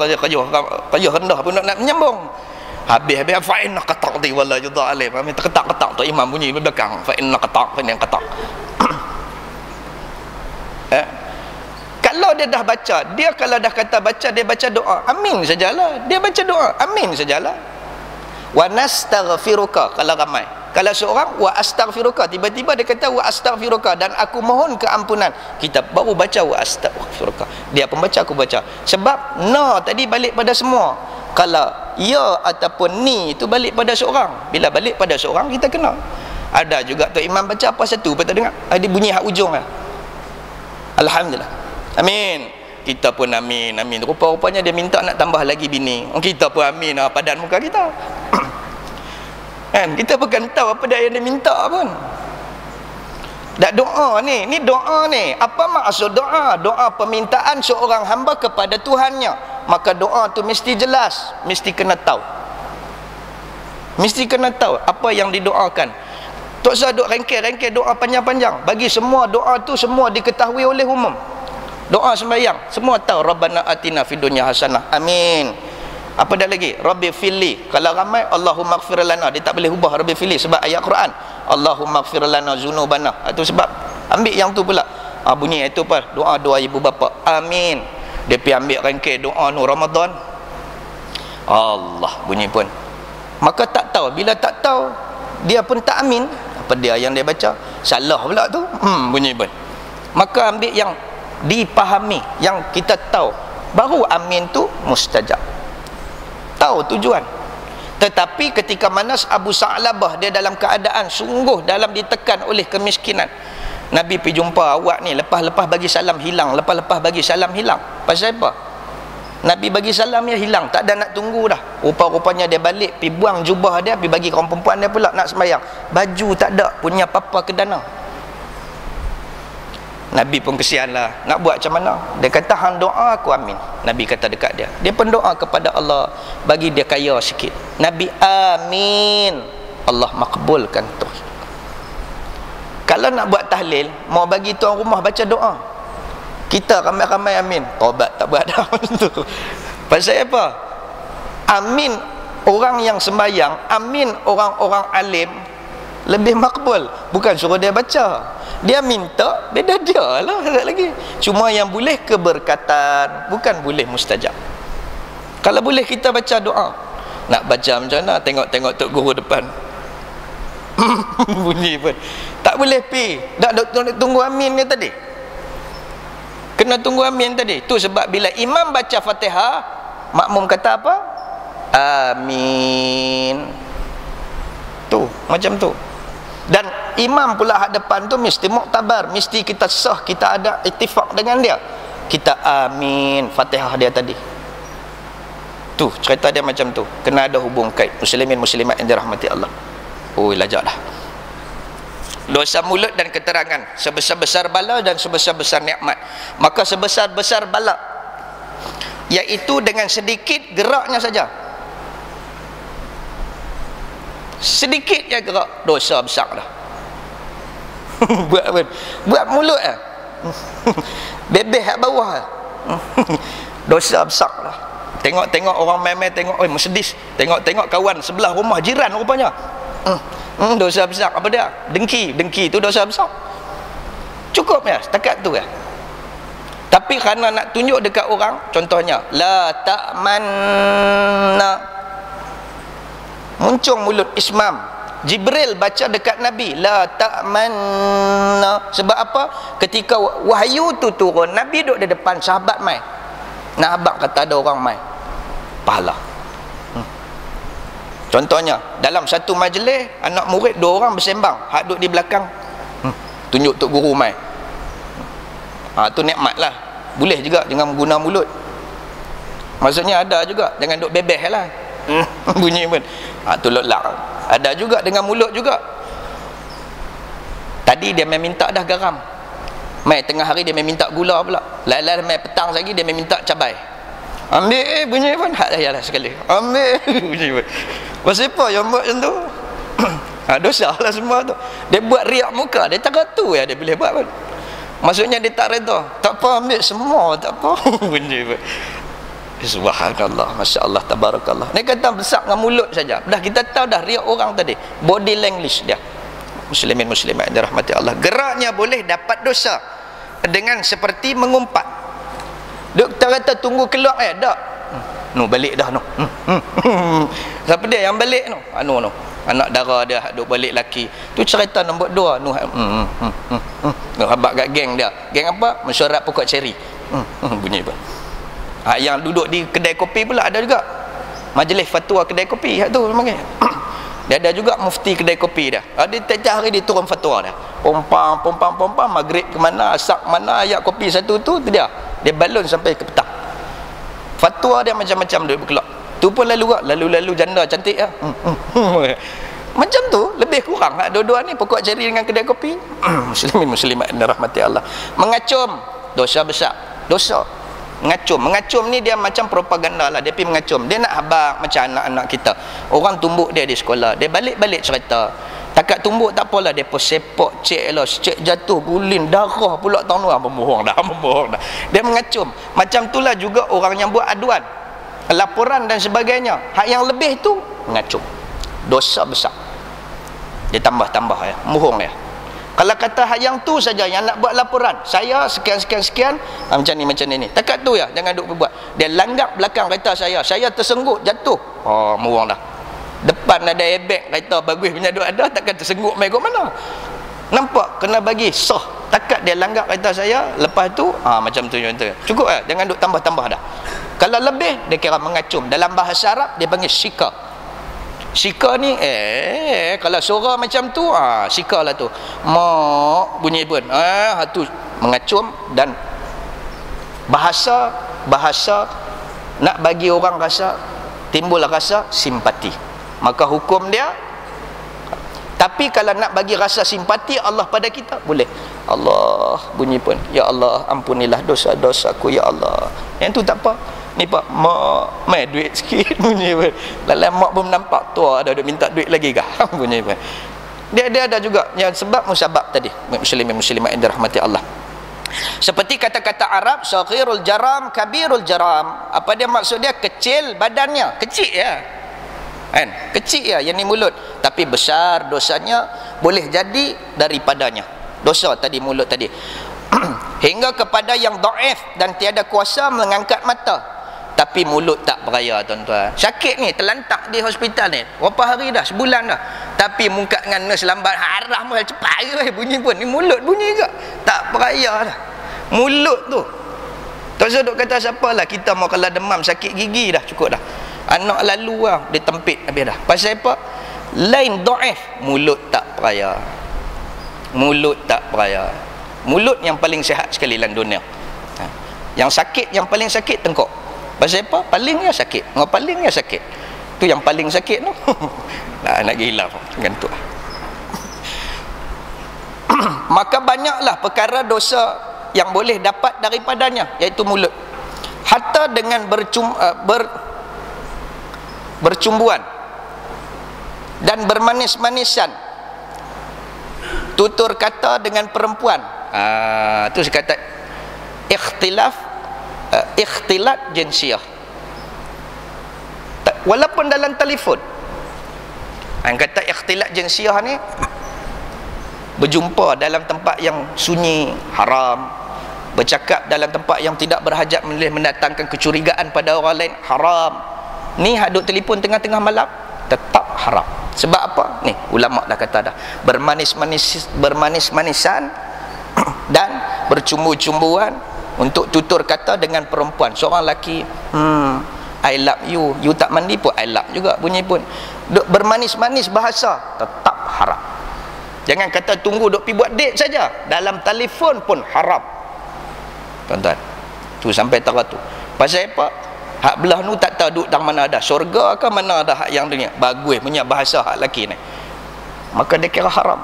rendah pun nak menyambung. Habis fa'in nak taqdir wala judha alim. Kami terketak-ketak tu imam bunyi di belakang, fa'in nak ketak. Kalau dia dah baca, dia kalau dah kata baca, dia baca doa, amin sajalah. Dia baca doa, amin sajalah. Wa nastaghfiruka, kalau ramai Kalau seorang wa astaghfiruka, tiba-tiba dia kata wa astaghfiruka, dan aku mohon keampunan, kita baru baca wa astaghfiruka. Dia pembaca, aku baca. Sebab na tadi balik pada semua. Kalau ya ataupun ni itu balik pada seorang. Bila balik pada seorang, kita kena. Ada juga tu imam baca apa satu, apa tak dengar? Ada bunyi hak ujung lah. Alhamdulillah. Amin. Kita pun amin, amin. Rupa-rupanya dia minta nak tambah lagi bini. Kita pun amin lah, padan muka kita. Kan? Kita bukan tahu apa dia yang dia minta pun. Tak doa ni doa ni. Apa maksud doa? Doa permintaan seorang hamba kepada Tuhannya. Maka doa tu mesti jelas, mesti kena tahu. Mesti kena tahu apa yang didoakan. Tak usah duk rengkeh-rengkeh doa panjang-panjang. Bagi semua doa tu semua diketahui oleh umum. Doa sembahyang semua tahu, Rabbana atina fid dunya hasanah. Amin. Apa dah lagi? Rabbi fili. Kalau ramai Allahumma ighfir lana, dia tak boleh ubah Rabbi fili sebab ayat Quran. Allahumma ighfir lana dzunubana. Itu sebab ambil yang tu pula. Bunyi itu apa? Doa ibu bapa. Amin. Dia pergi ambil rangkai doa nu Ramadan. Allah bunyi pun. Maka tak tahu, bila tak tahu dia pun tak amin. Apa dia yang dia baca? Salah pula tu. Bunyi pun. Maka ambil yang dipahami, yang kita tahu, baru amin tu mustajab. Tahu tujuan. Tetapi ketika mana Abu Sa'labah dia dalam keadaan sungguh dalam ditekan oleh kemiskinan, Nabi pergi jumpa awak ni, lepas-lepas bagi salam hilang, lepas-lepas bagi salam hilang. Pasal apa? Nabi bagi salam ya hilang, tak ada nak tunggu dah. Rupa-rupanya dia balik pergi buang jubah dia, pergi bagi kaum perempuan dia pula nak sembahyang. Baju tak ada, punya apa-apa ke dana. Nabi pun kesian lah, nak buat macam mana? Dia kata hang doa aku amin. Nabi kata dekat dia, dia pun doa kepada Allah bagi dia kaya sikit. Nabi amin, Allah makbulkan tu. Kalau nak buat tahlil, mau bagi tuan rumah baca doa, kita ramai-ramai amin, taubat tak berada. Pasal apa? Amin orang yang sembahyang, amin orang-orang alim lebih makbul. Bukan suruh dia baca, dia minta, beda dia lah lagi. Cuma yang boleh keberkatan, bukan boleh mustajab. Kalau boleh kita baca doa, nak baca macam mana? Tengok-tengok tok guru depan bunyi pun tak boleh pi. Tak tunggu amin ni tadi, kena tunggu amin tadi. Tu sebab bila imam baca Fatihah, makmum kata apa? Amin. Tu macam tu. Dan imam pula hak depan tu mesti muktabar, mesti kita sah, kita ada ittifaq dengan dia, kita amin Fatihah dia tadi. Tu cerita dia macam tu. Kena ada hubung kait muslimin muslimat yang dirahmati Allah. Oh lajaklah. Dosa mulut dan keterangan sebesar-besar bala dan sebesar-besar nikmat. Maka sebesar-besar bala iaitu dengan sedikit geraknya saja, sedikit je gerak, dosa besar dah. Buat apa? Buat mulut lah. Bebeh kat bawah lah. Dosa besar dah. Tengok-tengok orang main-main, tengok Mercedes, tengok-tengok kawan sebelah rumah jiran rupanya, dosa besar. Apa dia? Dengki tu dosa besar. Cukup ya, setakat tu ya. Tapi kerana nak tunjuk dekat orang, contohnya la ta'manna, muncung mulut ismam. Jibril baca dekat Nabi la ta'manna. Sebab apa? Ketika wahyu tu turun, Nabi duduk di depan, sahabat mai. Nak abang kata ada orang mai, pahala. Contohnya dalam satu majlis, anak murid 2 orang bersembang, hak duduk di belakang tunjuk tok guru mai. Tu nikmat lah. Boleh juga jangan guna mulut. Maksudnya ada juga jangan duk bebeh lah. Bunyi pun tu lak. Ada juga dengan mulut juga. Tadi dia main minta dah garam, mai tengah hari dia main minta gula pula, lain-lain mai petang lagi dia main minta cabai. Ambil bunyi pun hak saya lah sekali. Ambil bunyi pun. Pasal apa yang buat macam tu? Dosa lah semua tu. Dia buat riak muka, dia tak tu ya dia boleh buat pun. Maksudnya dia tak reda. Tak apa, ambil semua, tak apa. Bunyi pun. Subhanallah, masya-Allah, tabarakallah. Ni kata besar dengan mulut saja. Dah kita tahu dah riak orang tadi, body language dia. Muslimin muslimat dirahmati Allah, geraknya boleh dapat dosa dengan seperti mengumpat. Doktor kata tunggu keluar tak. Nu balik dah nu. Siapa dia yang balik nu? Nu. anak dara dia duk balik laki. Tu cerita nombor 2 Nuh. Nuh habaq kat geng dia. Geng apa? Mesyuarat pokok ceri. Bunyi apa? Yang duduk di kedai kopi pula ada juga. Majlis fatwa kedai kopi tu panggil. Dia ada juga mufti kedai kopi dia. Dia tiap hari dia turun fatwa dia. Pompang maghrib ke mana, asak mana, ayat kopi satu tu dia. Dia balon sampai ke petang. Fatwa dia macam-macam dia berkelak. Tu pun lalu janda cantik lah. Macam tu lebih kurang dua-dua ni pokok ceri dengan kedai kopi. Muslimin muslimat yang dirahmati Allah. Mengacum dosa besar. Dosa mengacum ni dia macam propaganda lah. Dia pergi mengacum, dia nak habaq macam anak-anak kita. Orang tumbuk dia di sekolah, dia balik-balik cerita. Takat tumbuk tak apalah, dia pun sepak cek lah, cek jatuh gulin darah pula tahun tu. Membohong dah. Dia mengacum. Macam itulah juga orang yang buat aduan, laporan dan sebagainya. Hak yang lebih tu mengacum, dosa besar. Dia tambah ya, bohong ya. Kalau kata hak yang tu saja yang nak buat laporan, saya sekian macam ni. Takat tu ya, jangan duk buat. Dia langgap belakang kereta saya tersengguk jatuh. Murang dah. Depan ada airbag kereta bagus punya duk ada, takkan tersengguk mai kat mana. Nampak kena bagi sah. Takat dia langgap kereta saya, lepas tu macam tu. Cukup lah, jangan duk tambah dah. Kalau lebih dia kira mengacum. Dalam bahasa Arab dia panggil syika. Syika ni kalau suara macam tu syika lah tu. Mak bunyi pun tu mengacum. Dan bahasa nak bagi orang rasa, timbul rasa simpati, maka hukum dia. Tapi kalau nak bagi rasa simpati Allah pada kita, boleh. Allah bunyi pun, ya Allah ampunilah dosa-dosaku ya Allah. Yang tu tak apa. Ni pak mak mai duit sikit bunyi pun. Dalam mak pun nampak tua ada minta duit lagi kah? Bunyi pun. Dia ada juga yang sebab musabab tadi. Muslimin muslimat yang dirahmati Allah. Seperti kata-kata Arab, saghirul jaram kabirul jaram. Apa dia maksud dia? Kecil badannya, kecil ya. Kan? Kecil ya yang ni mulut, tapi besar dosanya boleh jadi daripadanya. Dosa tadi mulut tadi. Hingga kepada yang dhaif dan tiada kuasa mengangkat mata, tapi mulut tak beraya tuan-tuan. Sakit ni, terlantak di hospital ni berapa hari dah, sebulan dah, tapi muka dengan nurse lambat, harah mahal cepat je bunyi pun. Ni mulut bunyi juga tak beraya dah. Mulut tu tak usah duk kata siapalah, kita mau kalau demam sakit gigi dah cukup dah. Anak lalu lah dia tempit habis dah. Pasal apa? Lain dhaif, mulut tak beraya. Mulut tak beraya. Mulut yang paling sihat sekali dalam dunia. Yang sakit, yang paling sakit tengkok. Pasal apa? Palingnya sakit. Palingnya sakit. Tu yang paling sakit tu. Nak gila dengan tu. Maka banyaklah perkara dosa yang boleh dapat daripadanya, iaitu mulut. Hatta dengan bercumbuan dan bermanis-manisan, tutur kata dengan perempuan. Tu saya kata ikhtilat jinsiyah. Walaupun dalam telefon, yang kata ikhtilat jinsiyah ni berjumpa dalam tempat yang sunyi haram, bercakap dalam tempat yang tidak berhajat mendatangkan kecurigaan pada orang lain haram. Ni hak duk telefon tengah-tengah malam tetap haram. Sebab apa? Ni ulama dah kata dah, bermanis-manisan dan bercumbu-cumbuan untuk tutur kata dengan perempuan. Seorang lelaki, I love you, you tak mandi pun I love juga bunyi pun. Duk bermanis-manis bahasa tetap haram. Jangan kata tunggu duk pergi buat date saja, dalam telefon pun haram tuan-tuan. Tu sampai tara tu. Pasal apa? Hak belah nu tak tahu duk tang mana ada, syurga ke mana ada hak yang dunia. Bagus punya bahasa hak lelaki ni, maka dia kira haram.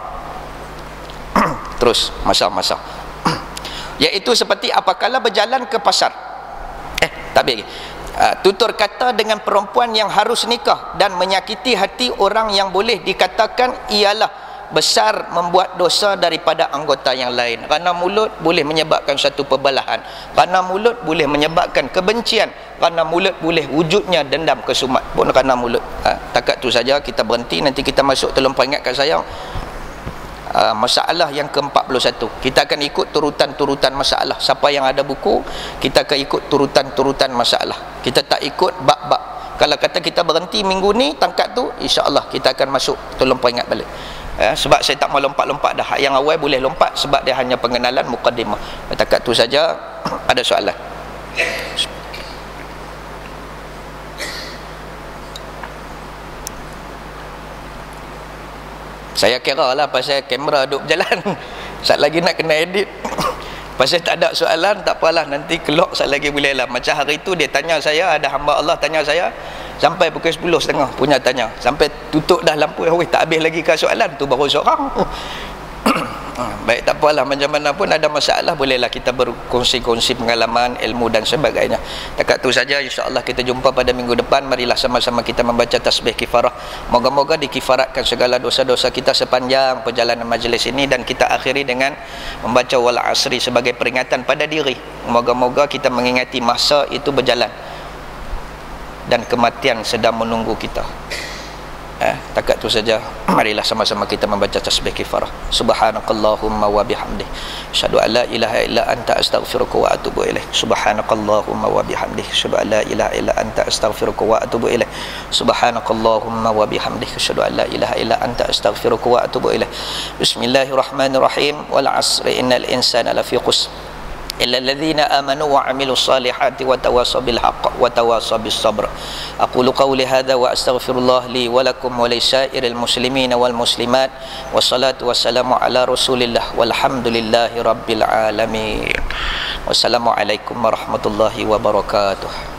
Terus masa-masa iaitu seperti apakala berjalan ke pasar, tak lagi tutur kata dengan perempuan yang harus nikah dan menyakiti hati orang yang boleh dikatakan ialah besar membuat dosa daripada anggota yang lain. Kerana mulut boleh menyebabkan satu perbelahan, kerana mulut boleh menyebabkan kebencian, kerana mulut boleh wujudnya dendam kesumat pun kerana mulut. Takat tu saja kita berhenti. Nanti kita masuk, tolong peringatkan saya masalah yang ke-41. Kita akan ikut turutan-turutan masalah. Siapa yang ada buku, kita akan ikut turutan-turutan masalah. Kita tak ikut bab-bab. Kalau kata kita berhenti minggu ni tangkap tu, insya-Allah kita akan masuk. Tolong peringat balik. Sebab saya tak mau lompat-lompat dah. Yang awal boleh lompat sebab dia hanya pengenalan mukaddimah. Setakat tu saja. Ada soalan? Saya kira lah pasal kamera duduk berjalan. Sat lagi nak kena edit. Pasal tak ada soalan, tak apalah, nanti kelok sat lagi boleh lah. Macam hari tu dia tanya saya, ada hamba Allah tanya saya sampai pukul 10.30 punya tanya, sampai tutup dah lampu, tak habis lagi ke soalan tu baru seorang. Baik, tak apalah, macam mana pun ada masalah bolehlah kita berkongsi-kongsi pengalaman, ilmu dan sebagainya. Takat tu saja, insya-Allah kita jumpa pada minggu depan. Marilah sama-sama kita membaca tasbih kifarah. Moga-moga dikifaratkan segala dosa-dosa kita sepanjang perjalanan majlis ini, dan kita akhiri dengan membaca wal asri sebagai peringatan pada diri. Moga-moga kita mengingati masa itu berjalan dan kematian sedang menunggu kita. Takat tu saja. Marilah sama-sama kita membaca tasbih kifarah. Subhanakallahumma wa bihamdih, asyhadu an la ilaha illa anta astaghfiruka wa atubu ilaik. Subhanakallahumma wa bihamdih, asyhadu an la ilaha illa anta astaghfiruka wa atubu ilaik. Subhanakallahumma wa bihamdih, asyhadu an la ilaha illa anta astaghfiruka wa atubu ilaik. Bismillahirrahmanirrahim. Wal 'asri innal insana lafi khusr illa alladhina amanu wa 'amilus salihati wa tawasaw bil haqq wa tawasaw bis sabr. Aqulu qawli hadha wa astaghfirullah li wa lakum wa li sairil muslimin wal muslimat. Wassalatu wassalamu ala Rasulillah walhamdulillahi rabbil alamin. Wassalamu alaikum warahmatullahi wabarakatuh.